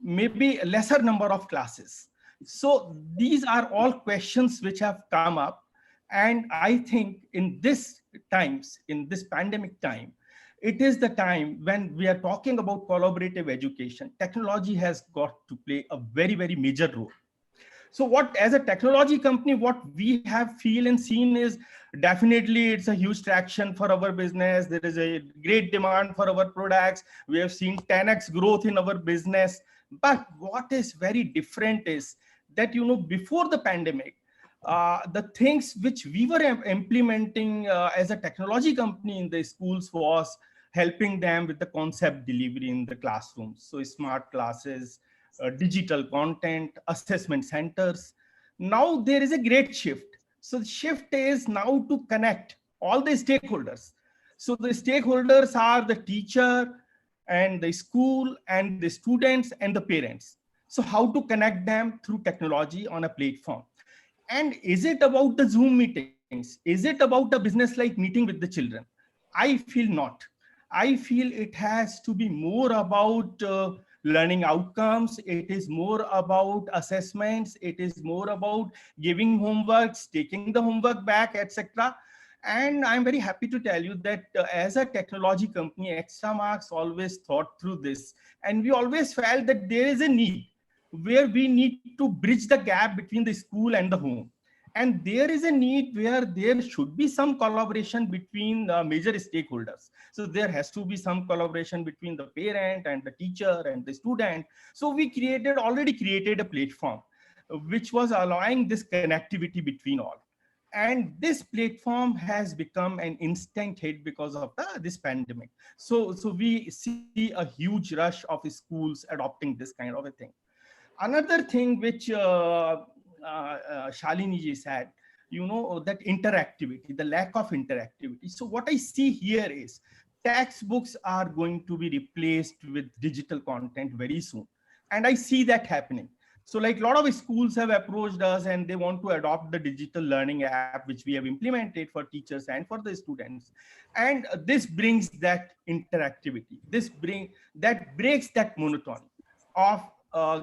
I: maybe a lesser number of classes. So these are all questions which have come up. And I think in this times, in this pandemic time, it is the time when we are talking about collaborative education. Technology has got to play a very, very major role. So what, as a technology company, what we have feel and seen is definitely it's a huge traction for our business. There is a great demand for our products. We have seen 10x growth in our business. But what is very different is that, before the pandemic, the things which we were implementing as a technology company in the schools was helping them with the concept delivery in the classrooms. So smart classes, digital content, assessment centers. Now there is a great shift. So the shift is now to connect all the stakeholders. So the stakeholders are the teacher and the school and the students and the parents. So how to connect them through technology on a platform. And is it about the Zoom meetings? Is it about a business-like meeting with the children? I feel not. I feel it has to be more about learning outcomes. It is more about assessments. It is more about giving homeworks, taking the homework back, etc. And I'm very happy to tell you that as a technology company, Extramarks always thought through this. And we always felt that there is a need where we need to bridge the gap between the school and the home. And there is a need where there should be some collaboration between major stakeholders. So there has to be some collaboration between the parent and the teacher and the student. So we already created a platform which was allowing this connectivity between all. And this platform has become an instant hit because of this pandemic. So we see a huge rush of schools adopting this kind of a thing. Another thing which Shalini ji said, that interactivity, the lack of interactivity. So what I see here is textbooks are going to be replaced with digital content very soon. And I see that happening. So a lot of schools have approached us and they want to adopt the digital learning app, which we have implemented for teachers and for the students. And this brings that interactivity. That breaks that monotony of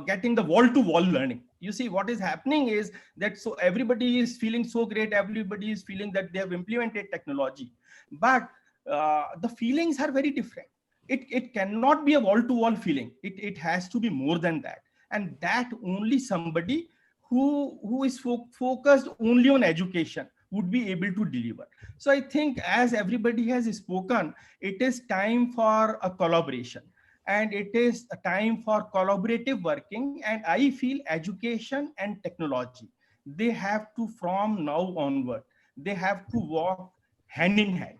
I: getting the wall-to-wall learning. You see, what is happening is that so everybody is feeling so great, everybody is feeling that they have implemented technology, but the feelings are very different. it cannot be a wall-to-wall feeling. It has to be more than that. And that only somebody who is focused only on education would be able to deliver. So I think, as everybody has spoken, it is time for a collaboration, and it is a time for collaborative working. And I feel education and technology, they have to, from now onward, they have to walk hand in hand.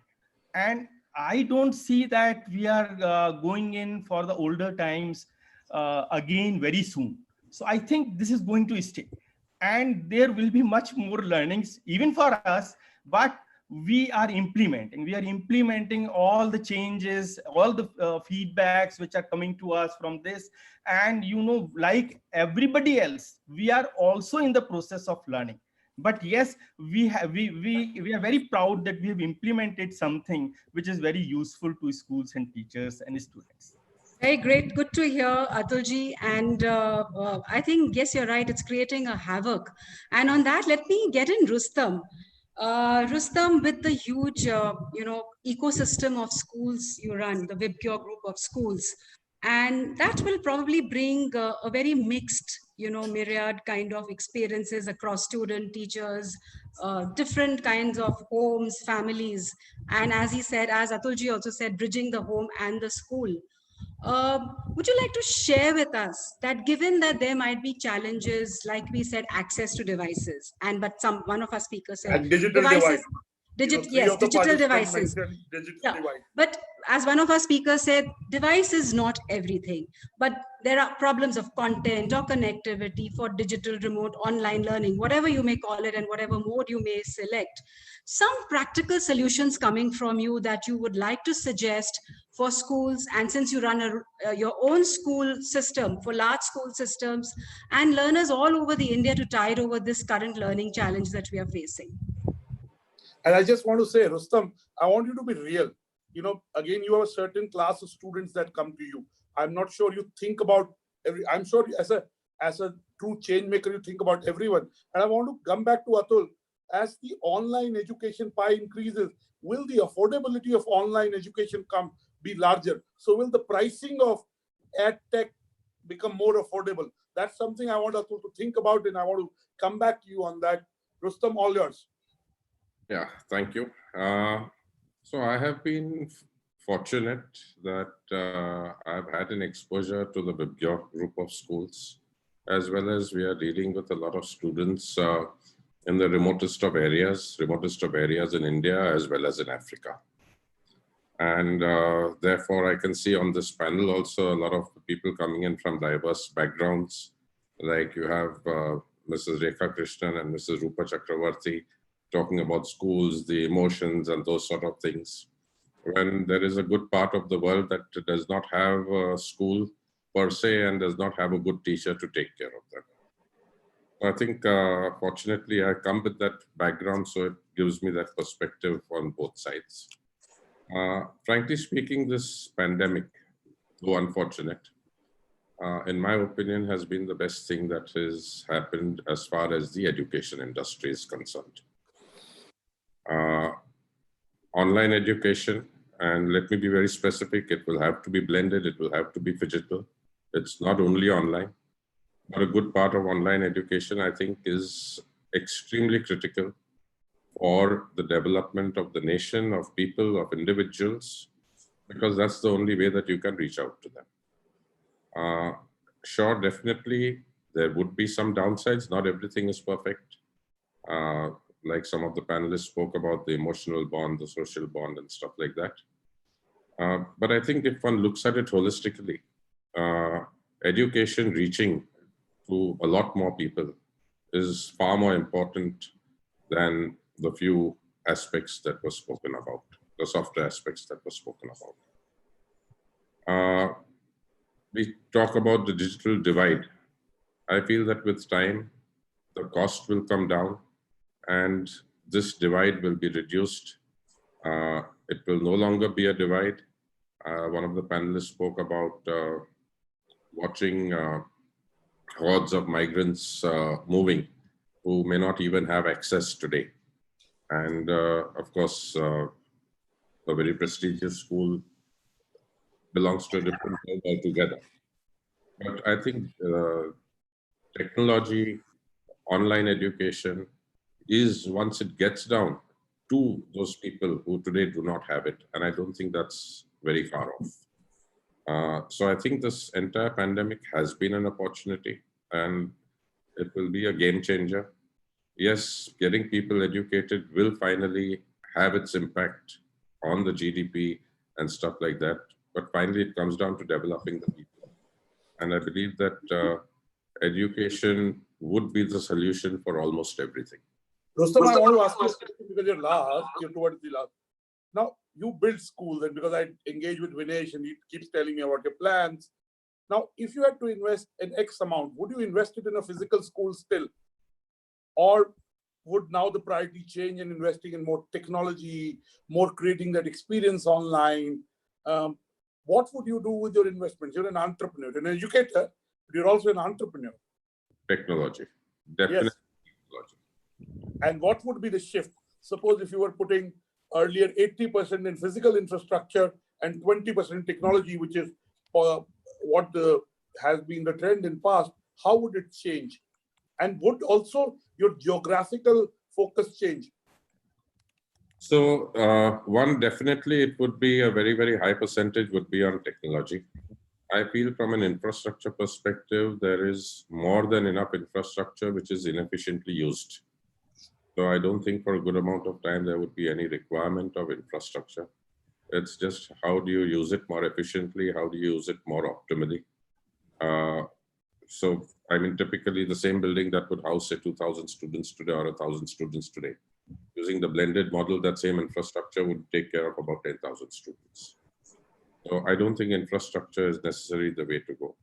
I: And I don't see that we are going in for the older times again very soon. So I think this is going to stay, and there will be much more learnings even for us. But we are implementing all the changes, all the feedbacks which are coming to us from this. And like everybody else, we are also in the process of learning. But yes, we are very proud that we have implemented something which is very useful to schools and teachers and students.
B: Very great. Good to hear, Atulji. And I think, yes, you're right. It's creating a havoc. And on that, let me get in Rustom. Rustom, with the huge, ecosystem of schools you run, the VIBGYOR group of schools, and that will probably bring a very mixed, myriad kind of experiences across student, teachers, different kinds of homes, families. And as he said, as Atulji also said, bridging the home and the school. Would you like to share with us that, given that there might be challenges, like we said, access to devices, but one of our speakers said
A: and digital
B: devices,
A: device.
B: yes, digital devices.
A: Digital device.
B: But as one of our speakers said, device is not everything, but there are problems of content or connectivity for digital remote online learning, whatever you may call it and whatever mode you may select. Some practical solutions coming from you that you would like to suggest for schools, and since you run your own school system for large school systems and learners all over the India to tide over this current learning challenge that we are facing.
A: And I just want to say, Rustom, I want you to be real. Again, you have a certain class of students that come to you. I'm not sure you think about I'm sure as a true change maker, you think about everyone. And I want to come back to Atul. As the online education pie increases, will the affordability of online education be larger? So will the pricing of ed tech become more affordable? That's something I want Atul to think about, and I want to come back to you on that. Rustom, all yours.
J: Yeah, thank you. So I have been fortunate that I've had an exposure to the VIBGYOR group of schools, as well as we are dealing with a lot of students in the remotest of areas in India as well as in Africa. And therefore, I can see on this panel also a lot of people coming in from diverse backgrounds. Like you have Mrs. Rekha, Krishnan and Mrs. Rupa Chakravarty talking about schools, the emotions and those sort of things. When there is a good part of the world that does not have a school per se and does not have a good teacher to take care of them. I think, fortunately, I come with that background, so it gives me that perspective on both sides. Frankly speaking, this pandemic, though unfortunate, in my opinion, has been the best thing that has happened as far as the education industry is concerned. Online education, and let me be very specific, it will have to be blended, it will have to be digital. It's not only online, but a good part of online education, I think, is extremely critical for the development of the nation, of people, of individuals, because that's the only way that you can reach out to them. Sure, definitely, there would be some downsides. Not everything is perfect. Like some of the panelists spoke about the emotional bond, the social bond and stuff like that. But I think if one looks at it holistically, education reaching to a lot more people is far more important than the few aspects that were spoken about, the softer aspects that were spoken about. We talk about the digital divide. I feel that with time, the cost will come down and this divide will be reduced. It will no longer be a divide. One of the panelists spoke about watching hordes of migrants moving who may not even have access today. And of course, a very prestigious school belongs to a different world altogether. But I think technology, online education is, once it gets down to those people who today do not have it, and I don't think that's very far off. So I think this entire pandemic has been an opportunity, and it will be a game changer. Yes, getting people educated will finally have its impact on the GDP and stuff like that. But finally, it comes down to developing the people. And I believe that education would be the solution for almost everything.
A: Rustom, I want to ask you a question because you're towards the last. Now, you build schools, and because I engage with Vinesh and he keeps telling me about your plans. Now, if you had to invest an X amount, would you invest it in a physical school still? Or would now the priority change in investing in more technology, more creating that experience online? What would you do with your investments? You're an entrepreneur, an educator, but you're also an entrepreneur.
J: Technology, definitely.
A: Yes. Technology. And what would be the shift? Suppose if you were putting earlier 80% in physical infrastructure and 20% technology, which is what has been the trend in past, how would it change? And would also your geographical focus change?
J: So one, definitely it would be a very, very high percentage would be on technology. I feel from an infrastructure perspective, there is more than enough infrastructure which is inefficiently used. So I don't think for a good amount of time there would be any requirement of infrastructure. It's just how do you use it more efficiently? How do you use it more optimally? So, I mean, typically the same building that would house, say, 2,000 students today or 1,000 students today, using the blended model, that same infrastructure would take care of about 10,000 students. So I don't think infrastructure is necessarily the way to go.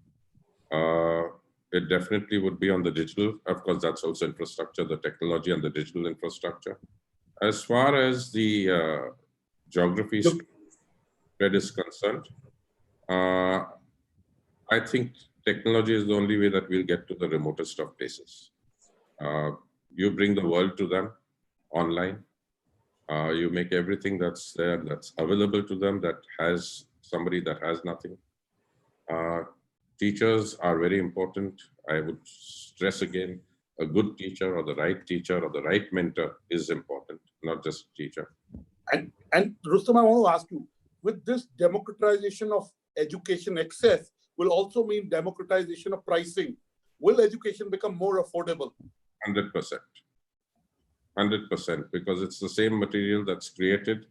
J: It definitely would be on the digital. Of course, that's also infrastructure, the technology and the digital infrastructure. As far as the geography spread is concerned, I think technology is the only way that we'll get to the remotest of places. You bring the world to them online. You make everything that's there, that's available to them, that has somebody that has nothing. Teachers are very important. I would stress again, a good teacher or the right mentor is important, not just teacher.
A: And Rustom, I want to ask you, with this democratization of education access will also mean democratization of pricing. Will education become more affordable?
J: 100%. 100%, because it's the same material that's created.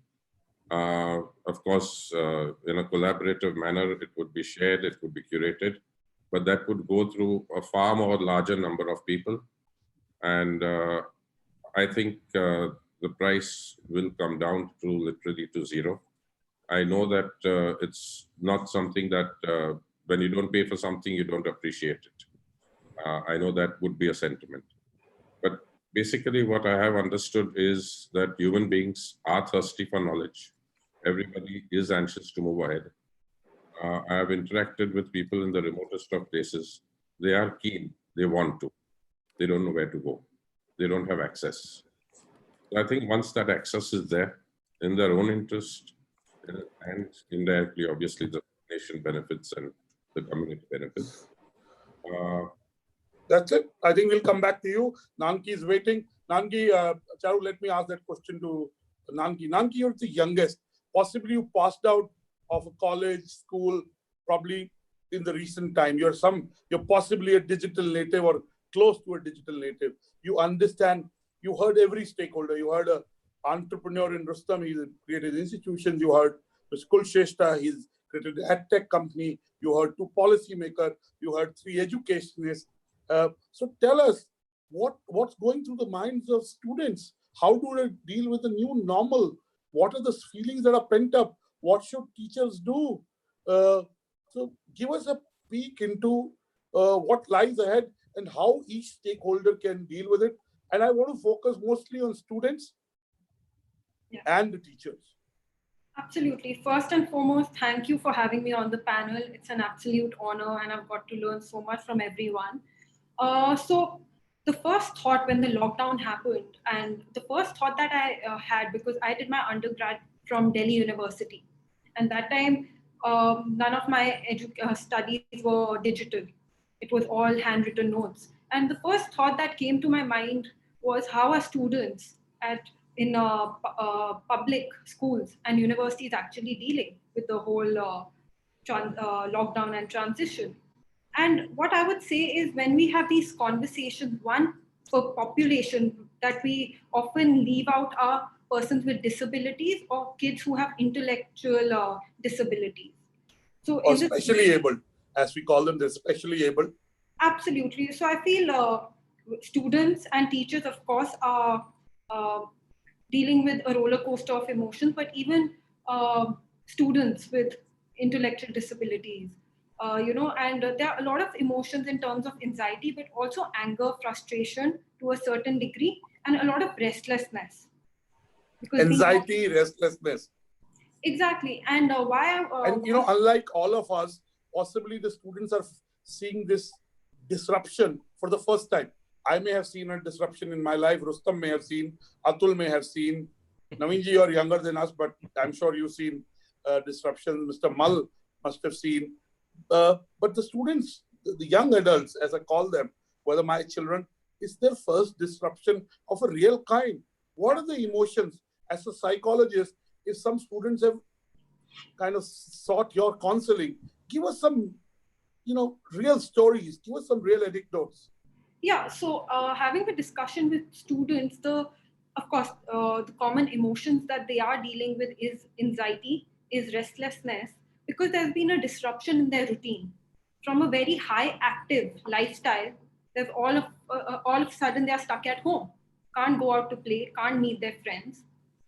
J: Of course, in a collaborative manner, it would be shared, it would be curated, but that would go through a far more larger number of people. And I think the price will come down to literally to zero. I know that it's not something that when you don't pay for something, you don't appreciate it. I know that would be a sentiment. But basically what I have understood is that human beings are thirsty for knowledge. Everybody is anxious to move ahead. I have interacted with people in the remotest of places. They are keen, they want to. They don't know where to go. They don't have access. So I think once that access is there, in their own interest, and indirectly, obviously, the nation benefits and the community benefits.
A: That's it. I think we'll come back to you. Nanaki is waiting. Nanaki, Charu, let me ask that question to Nanaki. Nanaki, you're the youngest. Possibly you passed out of a college, school, probably in the recent time. You're possibly a digital native or close to a digital native. You understand, you heard every stakeholder. You heard an entrepreneur in Rustom, he's created institutions. You heard Kulshrestha, he's created an ad tech company. You heard two policymakers. You heard three educationists. So tell us, what's going through the minds of students? How do they deal with the new normal? What are the feelings that are pent up? What should teachers do? So give us a peek into what lies ahead and how each stakeholder can deal with it. And I want to focus mostly on students and the teachers.
K: Absolutely. First and foremost, thank you for having me on the panel. It's an absolute honor and I've got to learn so much from everyone. So the first thought when the lockdown happened, and the first thought that I had, because I did my undergrad from Delhi University, and that time none of my studies were digital. It was all handwritten notes. And the first thought that came to my mind was, how are students in public schools and universities actually dealing with the whole lockdown and transition? And what I would say is, when we have these conversations, one, for population, that we often leave out are persons with disabilities or kids who have intellectual disabilities. So,
A: or specially able, as we call them, they're specially able.
K: Absolutely. So I feel students and teachers, of course, are dealing with a roller coaster of emotions, but even students with intellectual disabilities, and there are a lot of emotions in terms of anxiety, but also anger, frustration to a certain degree, and a lot of restlessness.
A: Because anxiety, restlessness.
K: Exactly. And
A: unlike all of us, possibly the students are seeing this disruption for the first time. I may have seen a disruption in my life. Rustom may have seen. Atul may have seen. Navinji, you are younger than us, but I'm sure you've seen disruption. Mr. Mal must have seen. But the students, the young adults, as I call them, whether my children, it's their first disruption of a real kind. What are the emotions? As a psychologist, if some students have kind of sought your counseling, give us some, real stories, give us some real anecdotes.
K: Yeah, so having a discussion with students, the common emotions that they are dealing with is anxiety, is restlessness, because there's been a disruption in their routine. From a very high active lifestyle, there's all of a sudden they are stuck at home, can't go out to play, can't meet their friends.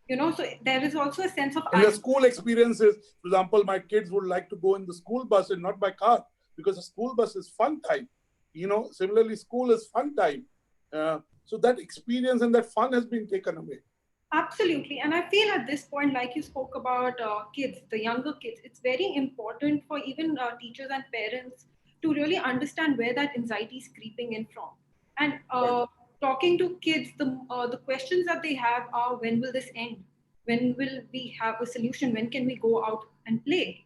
K: So there is also a sense of...
A: And the school experiences, for example, my kids would like to go in the school bus and not by car, because the school bus is fun time. Similarly, school is fun time. So that experience and that fun has been taken away.
K: Absolutely. And I feel at this point, like you spoke about kids, the younger kids, it's very important for even teachers and parents to really understand where that anxiety is creeping in from. And talking to kids, the questions that they have are, when will this end? When will we have a solution? When can we go out and play?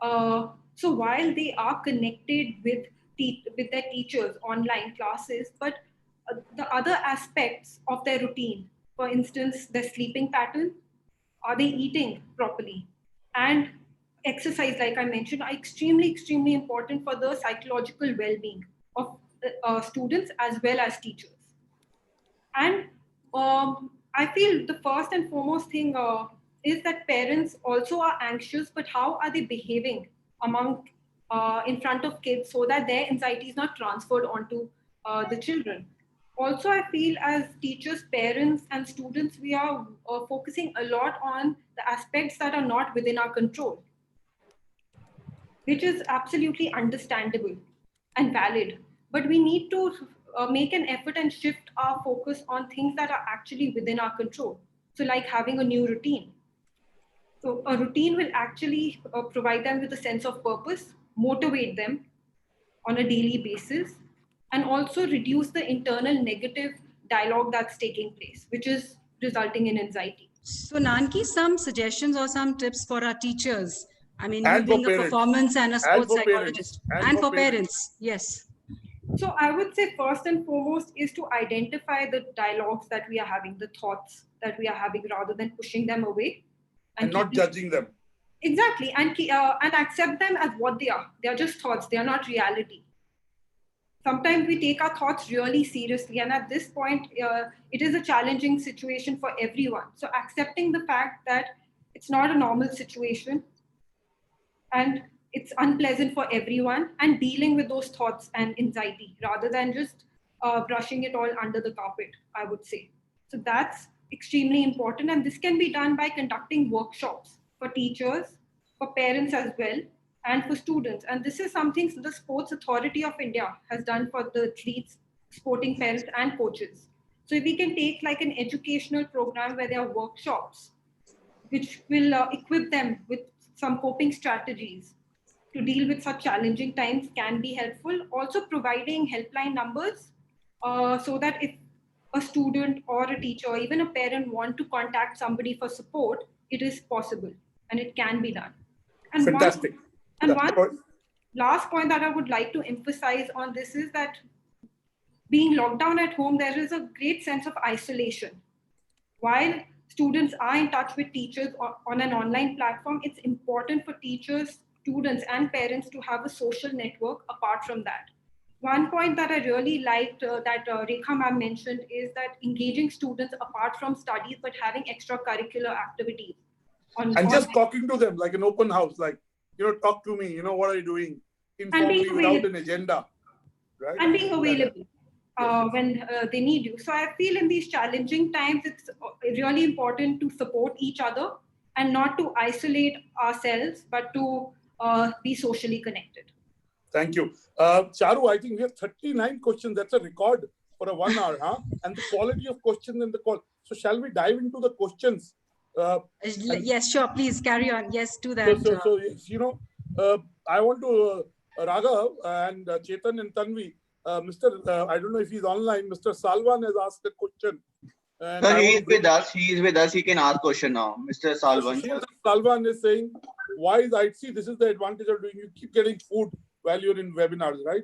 K: So while they are connected with their teachers, online classes, but the other aspects of their routine, for instance, their sleeping pattern, are they eating properly? And exercise, like I mentioned, are extremely, extremely important for the psychological well-being of students as well as teachers. And I feel the first and foremost thing is that parents also are anxious, but how are they behaving in front of kids so that their anxiety is not transferred onto the children? Also, I feel as teachers, parents, and students, we are focusing a lot on the aspects that are not within our control, which is absolutely understandable and valid. But we need to make an effort and shift our focus on things that are actually within our control. So like having a new routine. So a routine will actually provide them with a sense of purpose, motivate them on a daily basis, and also reduce the internal negative dialogue that's taking place, which is resulting in anxiety.
B: So Nanaki, some suggestions or some tips for our teachers? I mean,
A: and
B: being a performance and a sports psychologist. And for parents, yes.
K: So I would say first and foremost is to identify the dialogues that we are having, the thoughts that we are having, rather than pushing them away.
A: And not judging them.
K: Exactly. And accept them as what they are. They are just thoughts. They are not reality. Sometimes we take our thoughts really seriously. And at this point, it is a challenging situation for everyone. So accepting the fact that it's not a normal situation and it's unpleasant for everyone, and dealing with those thoughts and anxiety rather than just brushing it all under the carpet, I would say. So that's extremely important. And this can be done by conducting workshops for teachers, for parents as well, and for students. And this is something the Sports Authority of India has done for the athletes, sporting parents, and coaches. So if we can take like an educational program where there are workshops, which will equip them with some coping strategies to deal with such challenging times, can be helpful. Also providing helpline numbers so that if a student or a teacher or even a parent want to contact somebody for support, it is possible and it can be done. And
A: fantastic.
K: And one last point that I would like to emphasize on this is that being locked down at home, there is a great sense of isolation. While students are in touch with teachers on an online platform, it's important for teachers, students, and parents to have a social network apart from that. One point that I really liked that Rekha ma'am mentioned is that engaging students apart from studies, but having extracurricular activities.
A: And just talking to them like an open house, like, talk to me, what are you doing? Informally, without an agenda. Right?
K: And being available when they need you. So I feel in these challenging times, it's really important to support each other and not to isolate ourselves, but to be socially connected.
A: Thank you. Charu, I think we have 39 questions. That's a record for a 1 hour, huh? And the quality of questions in the call. So shall we dive into the questions?
B: Yes, sure. Please carry on. Yes, do that.
A: I want to, Raghav and Chetan and Tanvi, I don't know if he's online, Mr. Salvan has asked a question.
L: Sir, he is with us. He is with us. He can ask question now. Mr. Salvan.
A: Mr. Salvan is saying, why is IT? This is the advantage of doing, you keep getting food while you're in webinars, right?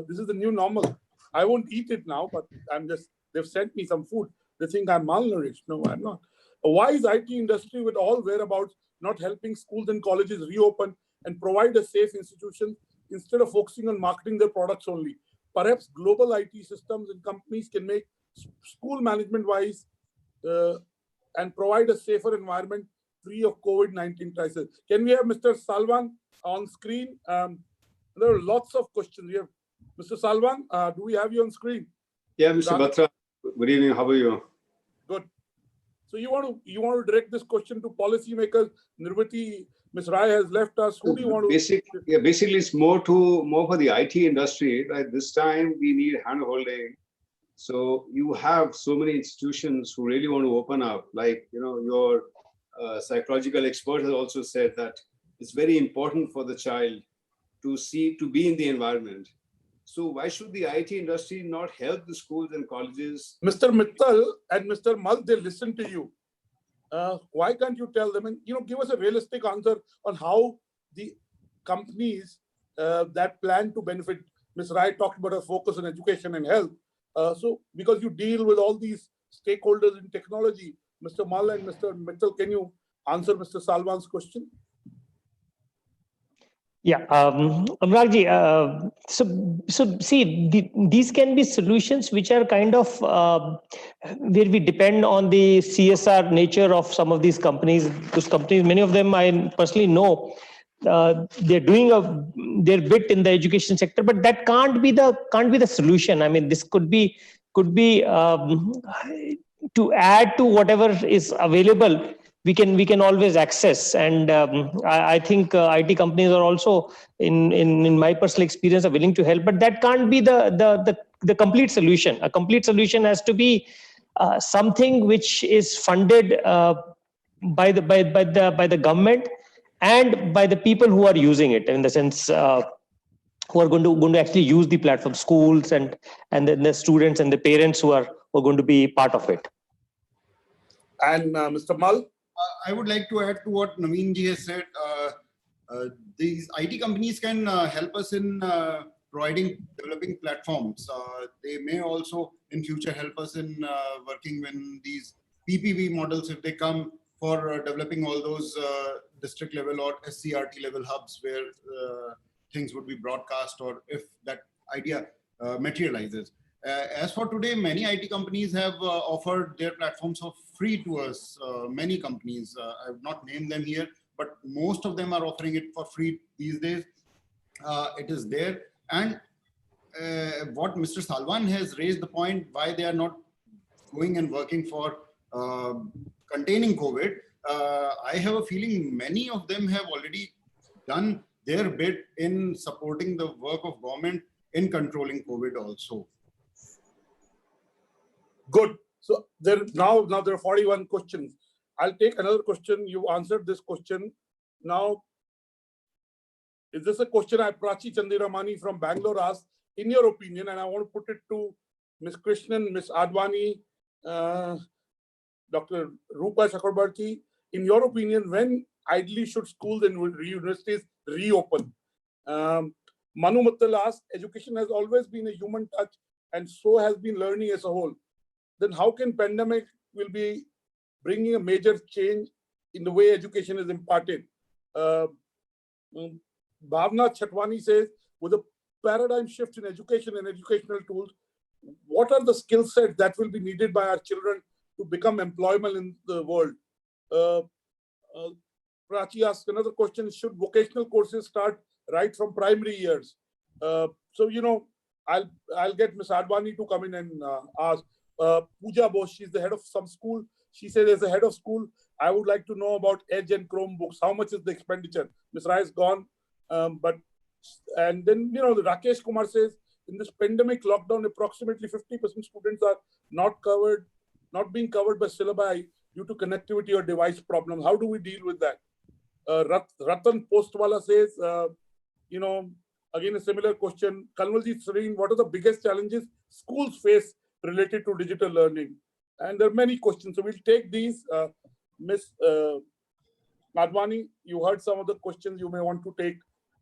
A: This is the new normal. I won't eat it now, but they've sent me some food. They think I'm malnourished. No, I'm not. Why is IT industry with all whereabouts not helping schools and colleges reopen and provide a safe institution instead of focusing on marketing their products only? Perhaps global IT systems and companies can make school management wise and provide a safer environment free of COVID-19 crisis. Can we have Mr. Salvan on screen? There are lots of questions. We have Mr. Salvan, do we have you on screen?
M: Yeah, Mr. Batra. Good evening. How are you?
A: Good. So you want to direct this question to policymakers? Nivruti, Ms. Rai has left us. Who do you want to?
M: Basically, it's more for the IT industry. Right? This time we need hand-holding. So you have so many institutions who really want to open up. Like your psychological expert has also said that it's very important for the child to be in the environment. So why should the IT industry not help the schools and colleges?
A: Mr. Mittal and Mr. Mal, they listen to you. Why can't you tell them and give us a realistic answer on how the companies that plan to benefit? Ms. Rai talked about a focus on education and health. So because you deal with all these stakeholders in technology, Mr. Mal and Mr. Mittal, can you answer Mr. Salvan's question?
D: Yeah, Annuragji, so see, these can be solutions which are kind of where we depend on the CSR nature of some of these companies. Those companies, many of them I personally know, they're doing their bit in the education sector, but that can't be the solution. I mean, this could be to add to whatever is available. We can always access, and I think IT companies are also, in my personal experience, are willing to help. But that can't be the complete solution. A complete solution has to be something which is funded by the government and by the people who are using it. In the sense, who are going to actually use the platform, schools and then the students and the parents who are going to be part of it.
A: And Mr. Mal?
C: I would like to add to what Navin ji has said. These IT companies can help us in developing platforms. They may also in future help us in working when these PPP models, if they come, for developing all those district level or SCRT level hubs where things would be broadcast, or if that idea materializes. As for today, many IT companies have offered their platforms for free to us. Many companies, I have not named them here, but most of them are offering it for free these days. It is there. And what Mr. Salvan has raised the point why they are not going and working for containing COVID. I have a feeling many of them have already done their bit in supporting the work of government in controlling COVID also.
A: Good. So now there are 41 questions. I'll take another question. You answered this question. Now, is this a question Prachi Chandiramani from Bangalore asked? In your opinion, and I want to put it to Ms. Krishnan, Ms. Advani, Dr. Rupa Chakravarty, in your opinion, when ideally should schools and universities reopen. Manu Mittal asked, education has always been a human touch and so has been learning as a whole. Then how can pandemic will be bringing a major change in the way education is imparted? Bhavna Chatwani says, with a paradigm shift in education and educational tools, what are the skill sets that will be needed by our children to become employable in the world? Prachi asked another question, should vocational courses start right from primary years? So, you know, I'll get Ms. Advani to come in and ask. Pooja Bose, she's the head of some school. She said, as a head of school, I would like to know about Edge and Chromebooks. How much is the expenditure? Ms. Rai is gone. And then, you know, the Rakesh Kumar says, in this pandemic lockdown, approximately 50% students are not being covered by syllabi due to connectivity or device problems. How do we deal with that? Ratan Postwala says, you know, again, a similar question. Kanwaljit Sareen, what are the biggest challenges schools face related to digital learning? And there are many questions. So we'll take these. Ms. Advani, you heard some of the questions you may want to take.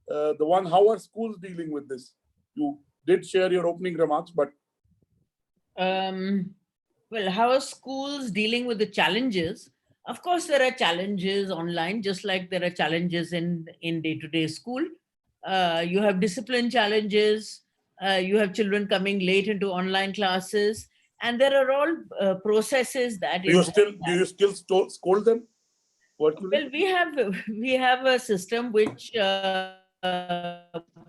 A: The one, how are schools dealing with this? You did share your opening remarks, but.
H: Well, how are schools dealing with the challenges? Of course, there are challenges online, just like there are challenges in day-to-day school. You have discipline challenges. You have children coming late into online classes. And there are all processes that...
A: Do you still scold them?
H: Well, we have a system which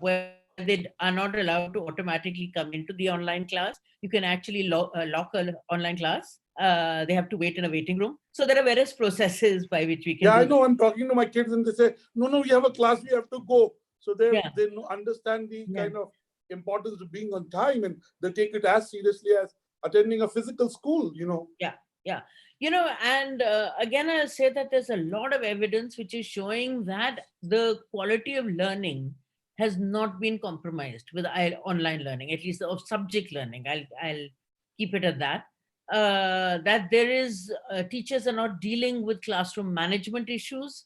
H: where they are not allowed to automatically come into the online class. You can actually lock an online class. They have to wait in a waiting room. So there are various processes by which we can.
A: Yeah, I know. I'm talking to my kids and they say, no, we have a class, we have to go. So they understand the kind of importance of being on time, and they take it as seriously as attending a physical school, you know.
H: Yeah. You know, and again, I'll say that there's a lot of evidence which is showing that the quality of learning has not been compromised with online learning, at least of subject learning. I'll keep it at that. That there is, teachers are not dealing with classroom management issues.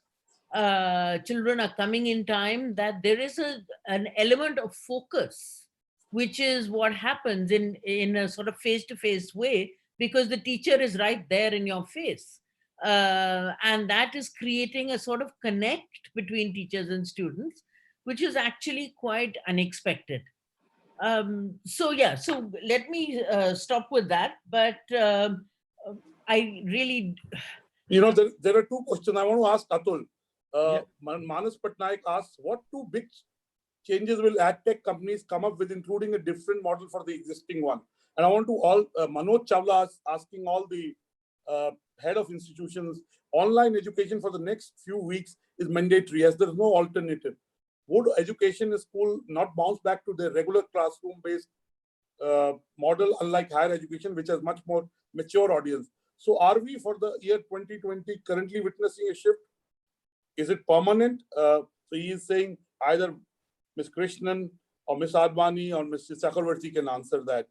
H: Children are coming in time, that there is an element of focus, which is what happens in a sort of face-to-face way, because the teacher is right there in your face. And that is creating a sort of connect between teachers and students, which is actually quite unexpected. So let me stop with that. But I really...
A: You know, there are two questions I want to ask Atul. Manas Patnaik asks, what two big changes will ad tech companies come up with, including a different model for the existing one? And I want to Manoj Chawla asking all the head of institutions, online education for the next few weeks is mandatory as there is no alternative. Would education in school not bounce back to the regular classroom-based model, unlike higher education, which has much more mature audience? So are we, for the year 2020, currently witnessing a shift? Is it permanent? So he is saying either Ms. Krishnan or Ms. Advani or Mr. Chakravarty can answer that.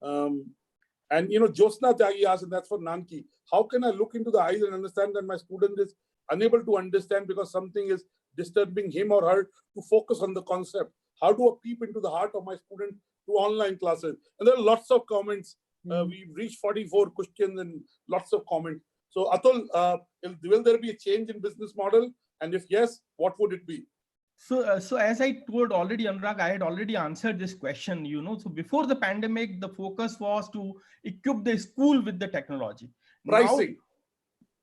A: And, you know, Josna Tyagi asked, and that's for Nanaki, how can I look into the eyes and understand that my student is unable to understand because something is disturbing him or her to focus on the concept? How do I peep into the heart of my student through online classes? And there are lots of comments. We've reached 44 questions and lots of comments. So Atul, will there be a change in business model? And if yes, what would it be?
I: So as I told already, Annurag, I had already answered this question, you know. So before the pandemic, the focus was to equip the school with the technology.
A: Pricing.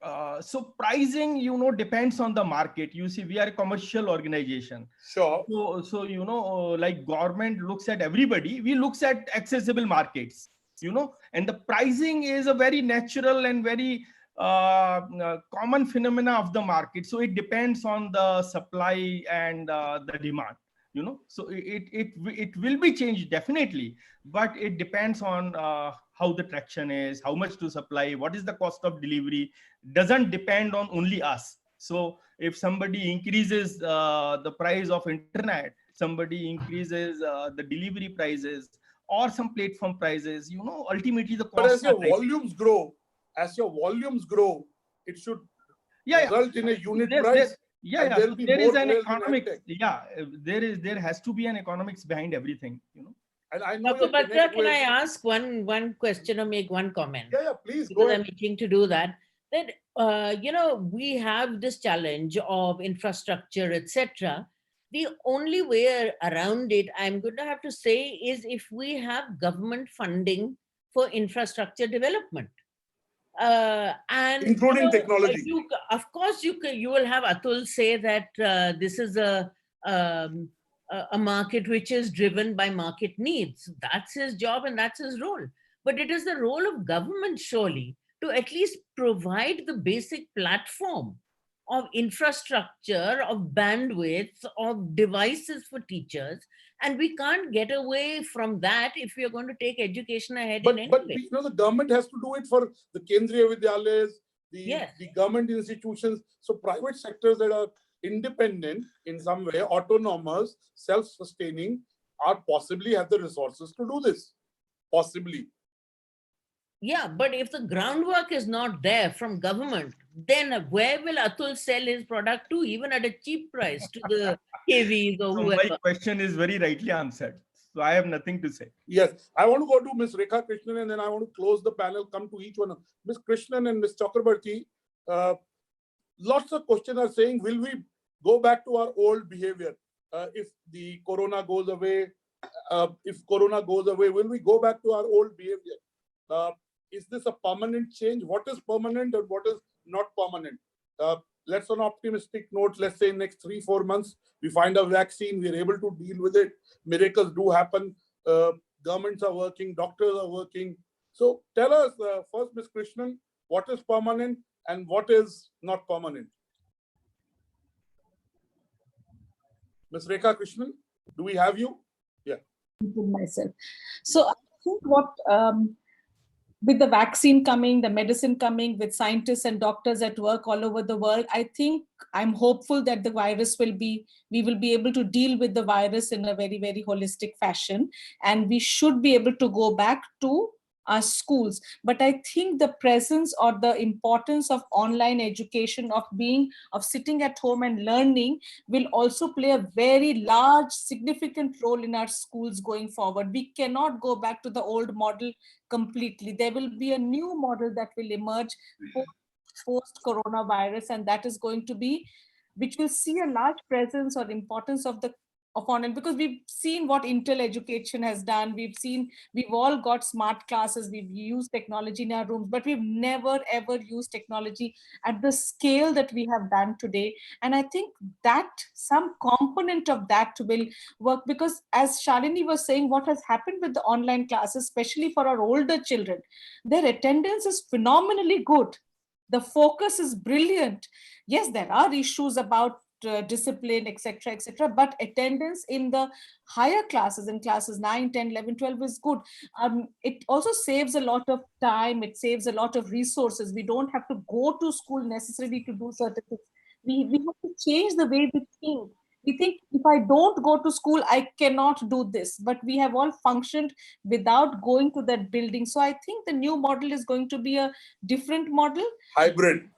I: Now, so pricing, you know, depends on the market. You see, we are a commercial organization.
A: Sure.
I: So you know, like government looks at everybody, we looks at accessible markets, you know, and the pricing is a very natural and very common phenomena of the market. So it depends on the supply and the demand, you know. So it will be changed definitely, but it depends on how the traction is, how much to supply, what is the cost of delivery. Doesn't depend on only us. So if somebody increases the price of internet, somebody increases the delivery prices or some platform prices, you know, ultimately the cost.
A: But as your volumes grow, it should result in a unit price.
I: Yeah,
A: There will be
I: there
A: more
I: is an
A: players in
I: economics.
A: EdTech.
I: Yeah, there has to be an economics behind everything, you know.
A: And I know
H: Dr.
A: your
H: Batra,
A: connect
H: can I
A: with.
H: ask one question or make one comment?
A: Yeah, please
H: Because
A: go
H: I'm
A: ahead.
H: itching to do that. That we have this challenge of infrastructure, etc. The only way around it, I'm going to have to say, is if we have government funding for infrastructure development. And
A: Including technology.
H: Of course, you will have Atul say that this is um, a market which is driven by market needs. That's his job and that's his role. But it is the role of government, surely, to at least provide the basic platform of infrastructure, of bandwidth, of devices for teachers. And we can't get away from that if we are going to take education ahead in any way.
A: You know, the government has to do it for the Kendriya Vidyalayas, the government institutions. So private sectors that are independent in some way, autonomous, self-sustaining, are possibly have the resources to do this. Possibly.
H: Yeah, but if the groundwork is not there from government, then where will Atul sell his product to, even at a cheap price, to the KVs or whoever?
I: My question is very rightly answered. So I have nothing to say.
A: Yes, I want to go to Ms. Rekha Krishnan, and then I want to close the panel, come to each one. Ms. Krishnan and Ms. Chakravarty, lots of questions are saying, will we go back to our old behavior? If the corona goes away, will we go back to our old behavior? Is this a permanent change? What is permanent and what is not permanent? Let's on an optimistic note, let's say in next 3-4 months, we find a vaccine, we're able to deal with it. Miracles do happen. Governments are working, doctors are working. So tell us first, Ms. Krishnan, what is permanent and what is not permanent? Ms. Rekha Krishnan, do we have you? Yeah.
F: Myself. So I think what with the vaccine coming, the medicine coming, with scientists and doctors at work all over the world, I think I'm hopeful that the virus we will be able to deal with the virus in a very, very holistic fashion. And we should be able to go back to our schools. But I think the presence or the importance of online education, of sitting at home and learning, will also play a very large, significant role in our schools going forward. We cannot go back to the old model completely. There will be a new model that will emerge post coronavirus, and that is going to be, which will see a large presence or importance of the online, because we've seen what Intel education has done. We've all got smart classes, we've used technology in our rooms, but we've never ever used technology at the scale that we have done today. And I think that some component of that will work, because as Shalini was saying, what has happened with the online classes, especially for our older children, their attendance is phenomenally good. The focus is brilliant. Yes, there are issues about discipline, etc., but attendance in the higher classes, in classes 9, 10, 11, 12 is good. It also saves a lot of time. It saves a lot of resources. We don't have to go to school necessarily to do certain things. We have to change the way we think. We think, if I don't go to school, I cannot do this. But we have all functioned without going to that building. So I think the new model is going to be a different model.
A: Hybrid.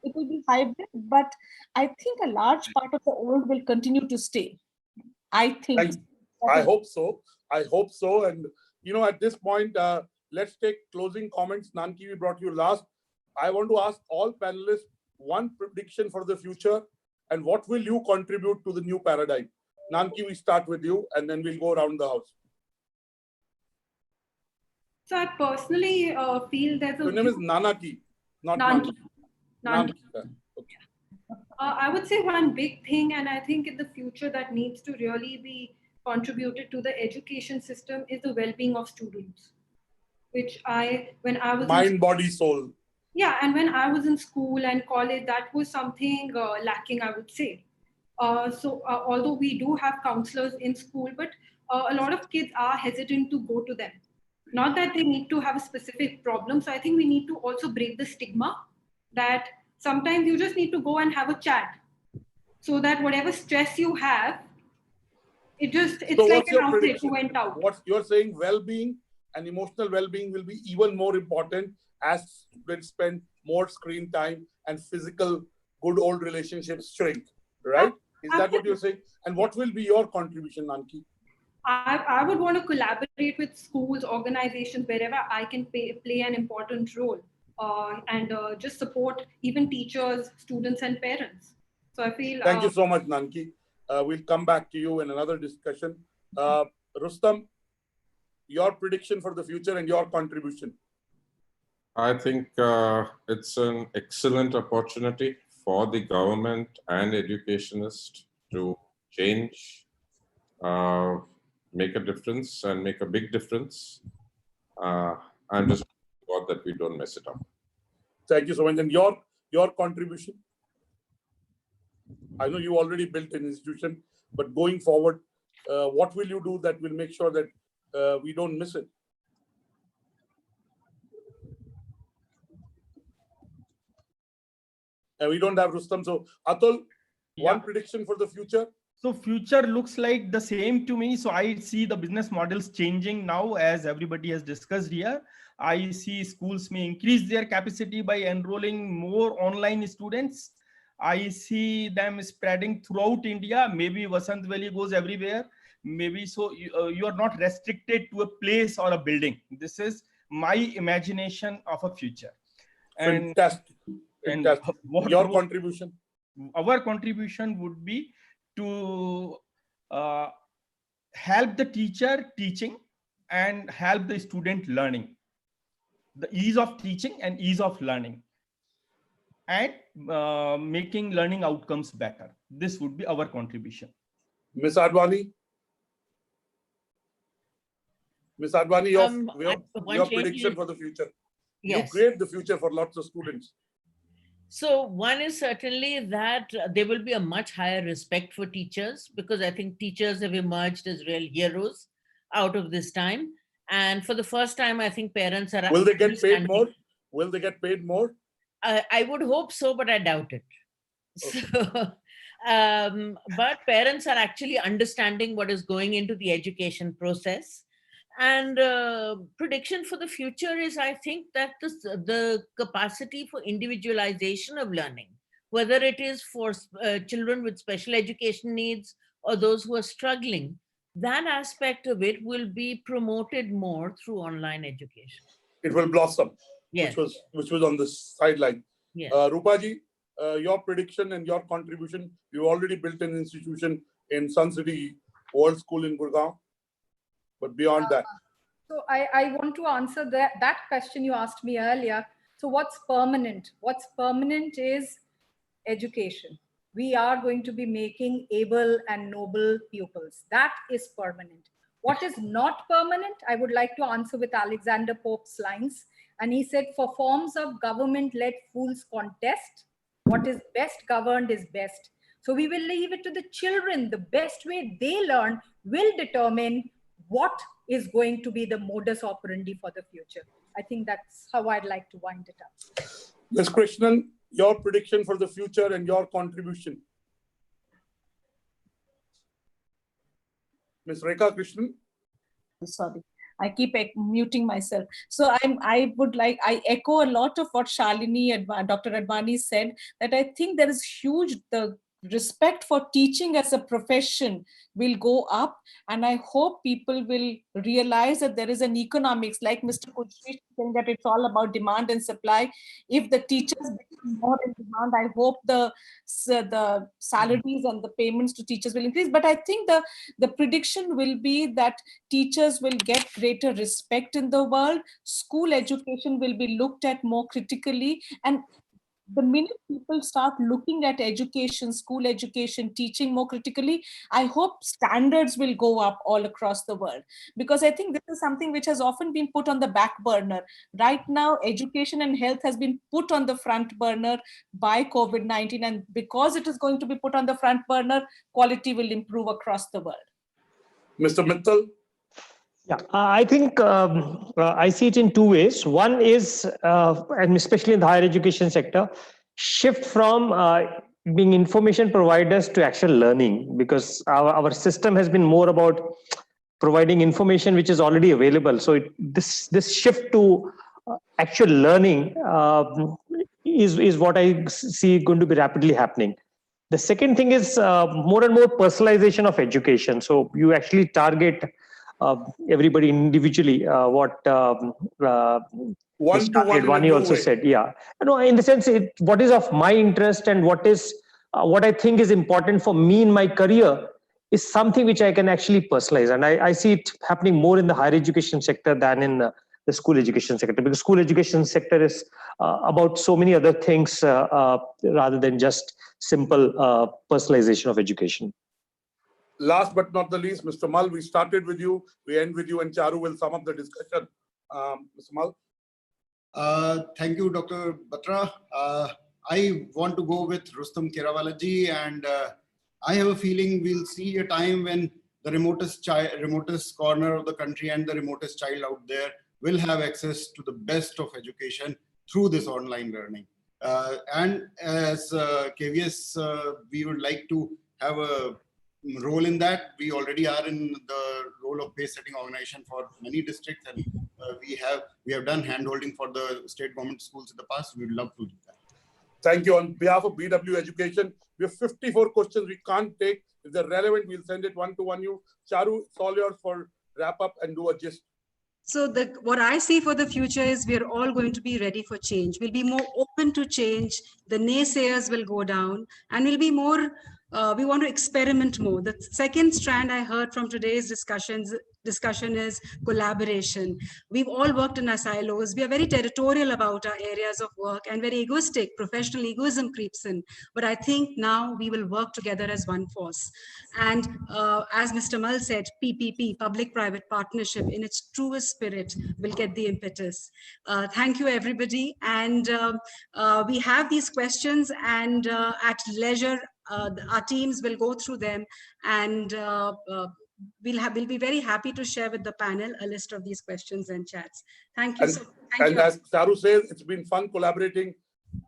F: It will be hybrid, but I think a large part of the old will continue to stay. I think.
A: Thanks. I hope so. I hope so. And, you know, at this point, let's take closing comments. Nanaki, we brought you last. I want to ask all panelists one prediction for the future, and what will you contribute to the new paradigm? Nanaki, we start with you, and then we'll go around the house.
K: So I personally feel there's a...
A: Your name is Nanaki, not
K: Nanaki.
A: Nanaki.
K: Okay. I would say one big thing, and I think in the future that needs to really be contributed to the education system, is the well-being of students, which when I was
A: mind, body, soul.
K: Yeah, and when I was in school and college, that was something lacking, I would say. Although we do have counselors in school, but a lot of kids are hesitant to go to them. Not that they need to have a specific problem. So I think we need to also break the stigma that sometimes you just need to go and have a chat, so that whatever stress you have, it's like an outlet who went out.
A: What you're saying, well-being and emotional well-being will be even more important as students spend more screen time and physical good old relationships shrink, right? Is that what you're saying? And what will be your contribution, Nanaki?
K: I would want to collaborate with schools, organizations, wherever I can play an important role, and just support even teachers, students, and parents. So I feel.
A: Thank you so much, Nanaki. We'll come back to you in another discussion. Rustom, your prediction for the future and your contribution.
J: I think it's an excellent opportunity for the government and educationists to change, make a difference and make a big difference. I'm just glad that we don't mess it up.
A: Thank you so much. And your contribution? I know you already built an institution, but going forward, what will you do that will make sure that we don't miss it? And we don't have Rustom. So Atul, one prediction for the future?
I: So future looks like the same to me. So I see the business models changing now, as everybody has discussed here. I see schools may increase their capacity by enrolling more online students. I see them spreading throughout India. Maybe Vasant Valley goes everywhere. Maybe so you are not restricted to a place or a building. This is my imagination of a future. And,
A: Fantastic.
I: And
A: your contribution?
I: Our contribution would be to help the teacher teaching and help the student learning. The ease of teaching and ease of learning, and making learning outcomes better. This would be our contribution.
A: Ms. Advani? Ms. Advani, your prediction for the future.
H: Yes.
A: You create the future for lots of students.
H: So one is certainly that there will be a much higher respect for teachers, because I think teachers have emerged as real heroes out of this time. And for the first time, I think parents are...
A: Will they get paid more? Will they get paid more?
H: I would hope so, but I doubt it. Okay. So, but parents are actually understanding what is going into the education process. And prediction for the future is, I think, that the capacity for individualization of learning, whether it is for children with special education needs or those who are struggling, that aspect of it will be promoted more through online education.
A: It will blossom,
H: yes.
A: which was on the sideline.
H: Yes.
A: Rupa ji, your prediction and your contribution. You already built an institution in Suncity World School in Gurgaon. But beyond that.
G: So I want to answer that question you asked me earlier. So what's permanent? What's permanent is education. We are going to be making able and noble pupils. That is permanent. What is not permanent? I would like to answer with Alexander Pope's lines. And he said, for forms of government-led fools contest, what is best governed is best. So we will leave it to the children. The best way they learn will determine what is going to be the modus operandi for the future. I think that's how I'd like to wind it up.
A: Ms. Krishnan, your prediction for the future and your contribution. Ms. Rekha Krishnan.
F: Sorry, I keep muting myself. So I echo a lot of what Shalini, Dr. Advani said, that I think there is huge, the respect for teaching as a profession will go up, and I hope people will realize that there is an economics, like Mr. Kulshrestha saying that it's all about demand and supply. If the teachers become more in demand, I hope the salaries and the payments to teachers will increase. But I think the prediction will be that teachers will get greater respect in the world. School education will be looked at more critically, and the minute people start looking at education, school education, teaching more critically, I hope standards will go up all across the world. Because I think this is something which has often been put on the back burner. Right now, education and health has been put on the front burner by COVID-19. And because it is going to be put on the front burner, quality will improve across the world.
A: Mr. Mittal?
D: Yeah, I think I see it in two ways. One is, and especially in the higher education sector, shift from being information providers to actual learning, because our system has been more about providing information which is already available. So this shift to actual learning is what I see going to be rapidly happening. The second thing is more and more personalization of education. So you actually target everybody individually. What
A: one-to-one
D: Advani also said, yeah. In the sense, what is of my interest and what is what I think is important for me in my career is something which I can actually personalize. And I see it happening more in the higher education sector than in the school education sector, because school education sector is about so many other things rather than just simple personalization of education.
A: Last but not the least, Mr. Mal, we started with you, we end with you, and Charu will sum up the discussion. Mr. Mal.
C: Thank you, Dr. Batra. I want to go with Rustom Kerawalla ji, and I have a feeling we'll see a time when the remotest corner of the country and the remotest child out there will have access to the best of education through this online learning. And as KVS, we would like to have a role in that. We already are in the role of base setting organization for many districts, and we have done handholding for the state government schools in the past. We would love to do that.
A: Thank you. On behalf of BW Education, we have 54 questions we can't take. If they're relevant, we'll send it one-to-one you. Charu, it's all yours for wrap up and do a gist.
B: So what I see for the future is we're all going to be ready for change. We'll be more open to change. The naysayers will go down, and we'll be more, we want to experiment more. The second strand I heard from today's discussion is collaboration. We've all worked in our silos. We are very territorial about our areas of work and very egoistic. Professional egoism creeps in. But I think now we will work together as one force. And as Mr. Mal said, PPP, public-private partnership, in its truest spirit, will get the impetus. Thank you, everybody. And we have these questions, and at leisure, our teams will go through them, and we'll be very happy to share with the panel a list of these questions and chats. Thank you.
A: And as Charu says, it's been fun collaborating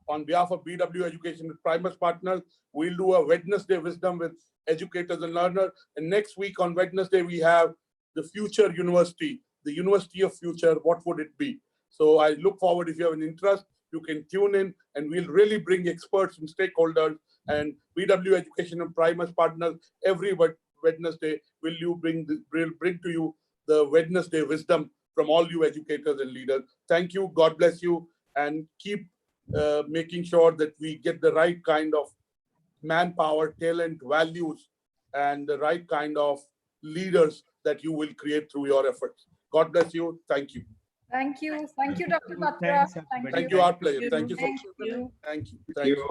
A: on behalf of BW Education with Primus partners. We'll do a Wednesday Wisdom with educators and learners. And next week on Wednesday, we have the Future University, the University of Future. What would it be? So I look forward. If you have an interest, you can tune in, and we'll really bring experts and stakeholders. And BW Education and Primus partners every Wednesday will bring to you the Wednesday wisdom from all you educators and leaders. Thank you. God bless you, and keep making sure that we get the right kind of manpower, talent, values, and the right kind of leaders that you will create through your efforts. God bless you. Thank you.
G: Thank you. Thank you, Dr. Batra.
A: Thank you. Our pleasure. Thank you.
G: Thank you.
A: Thank you.
M: Thank you.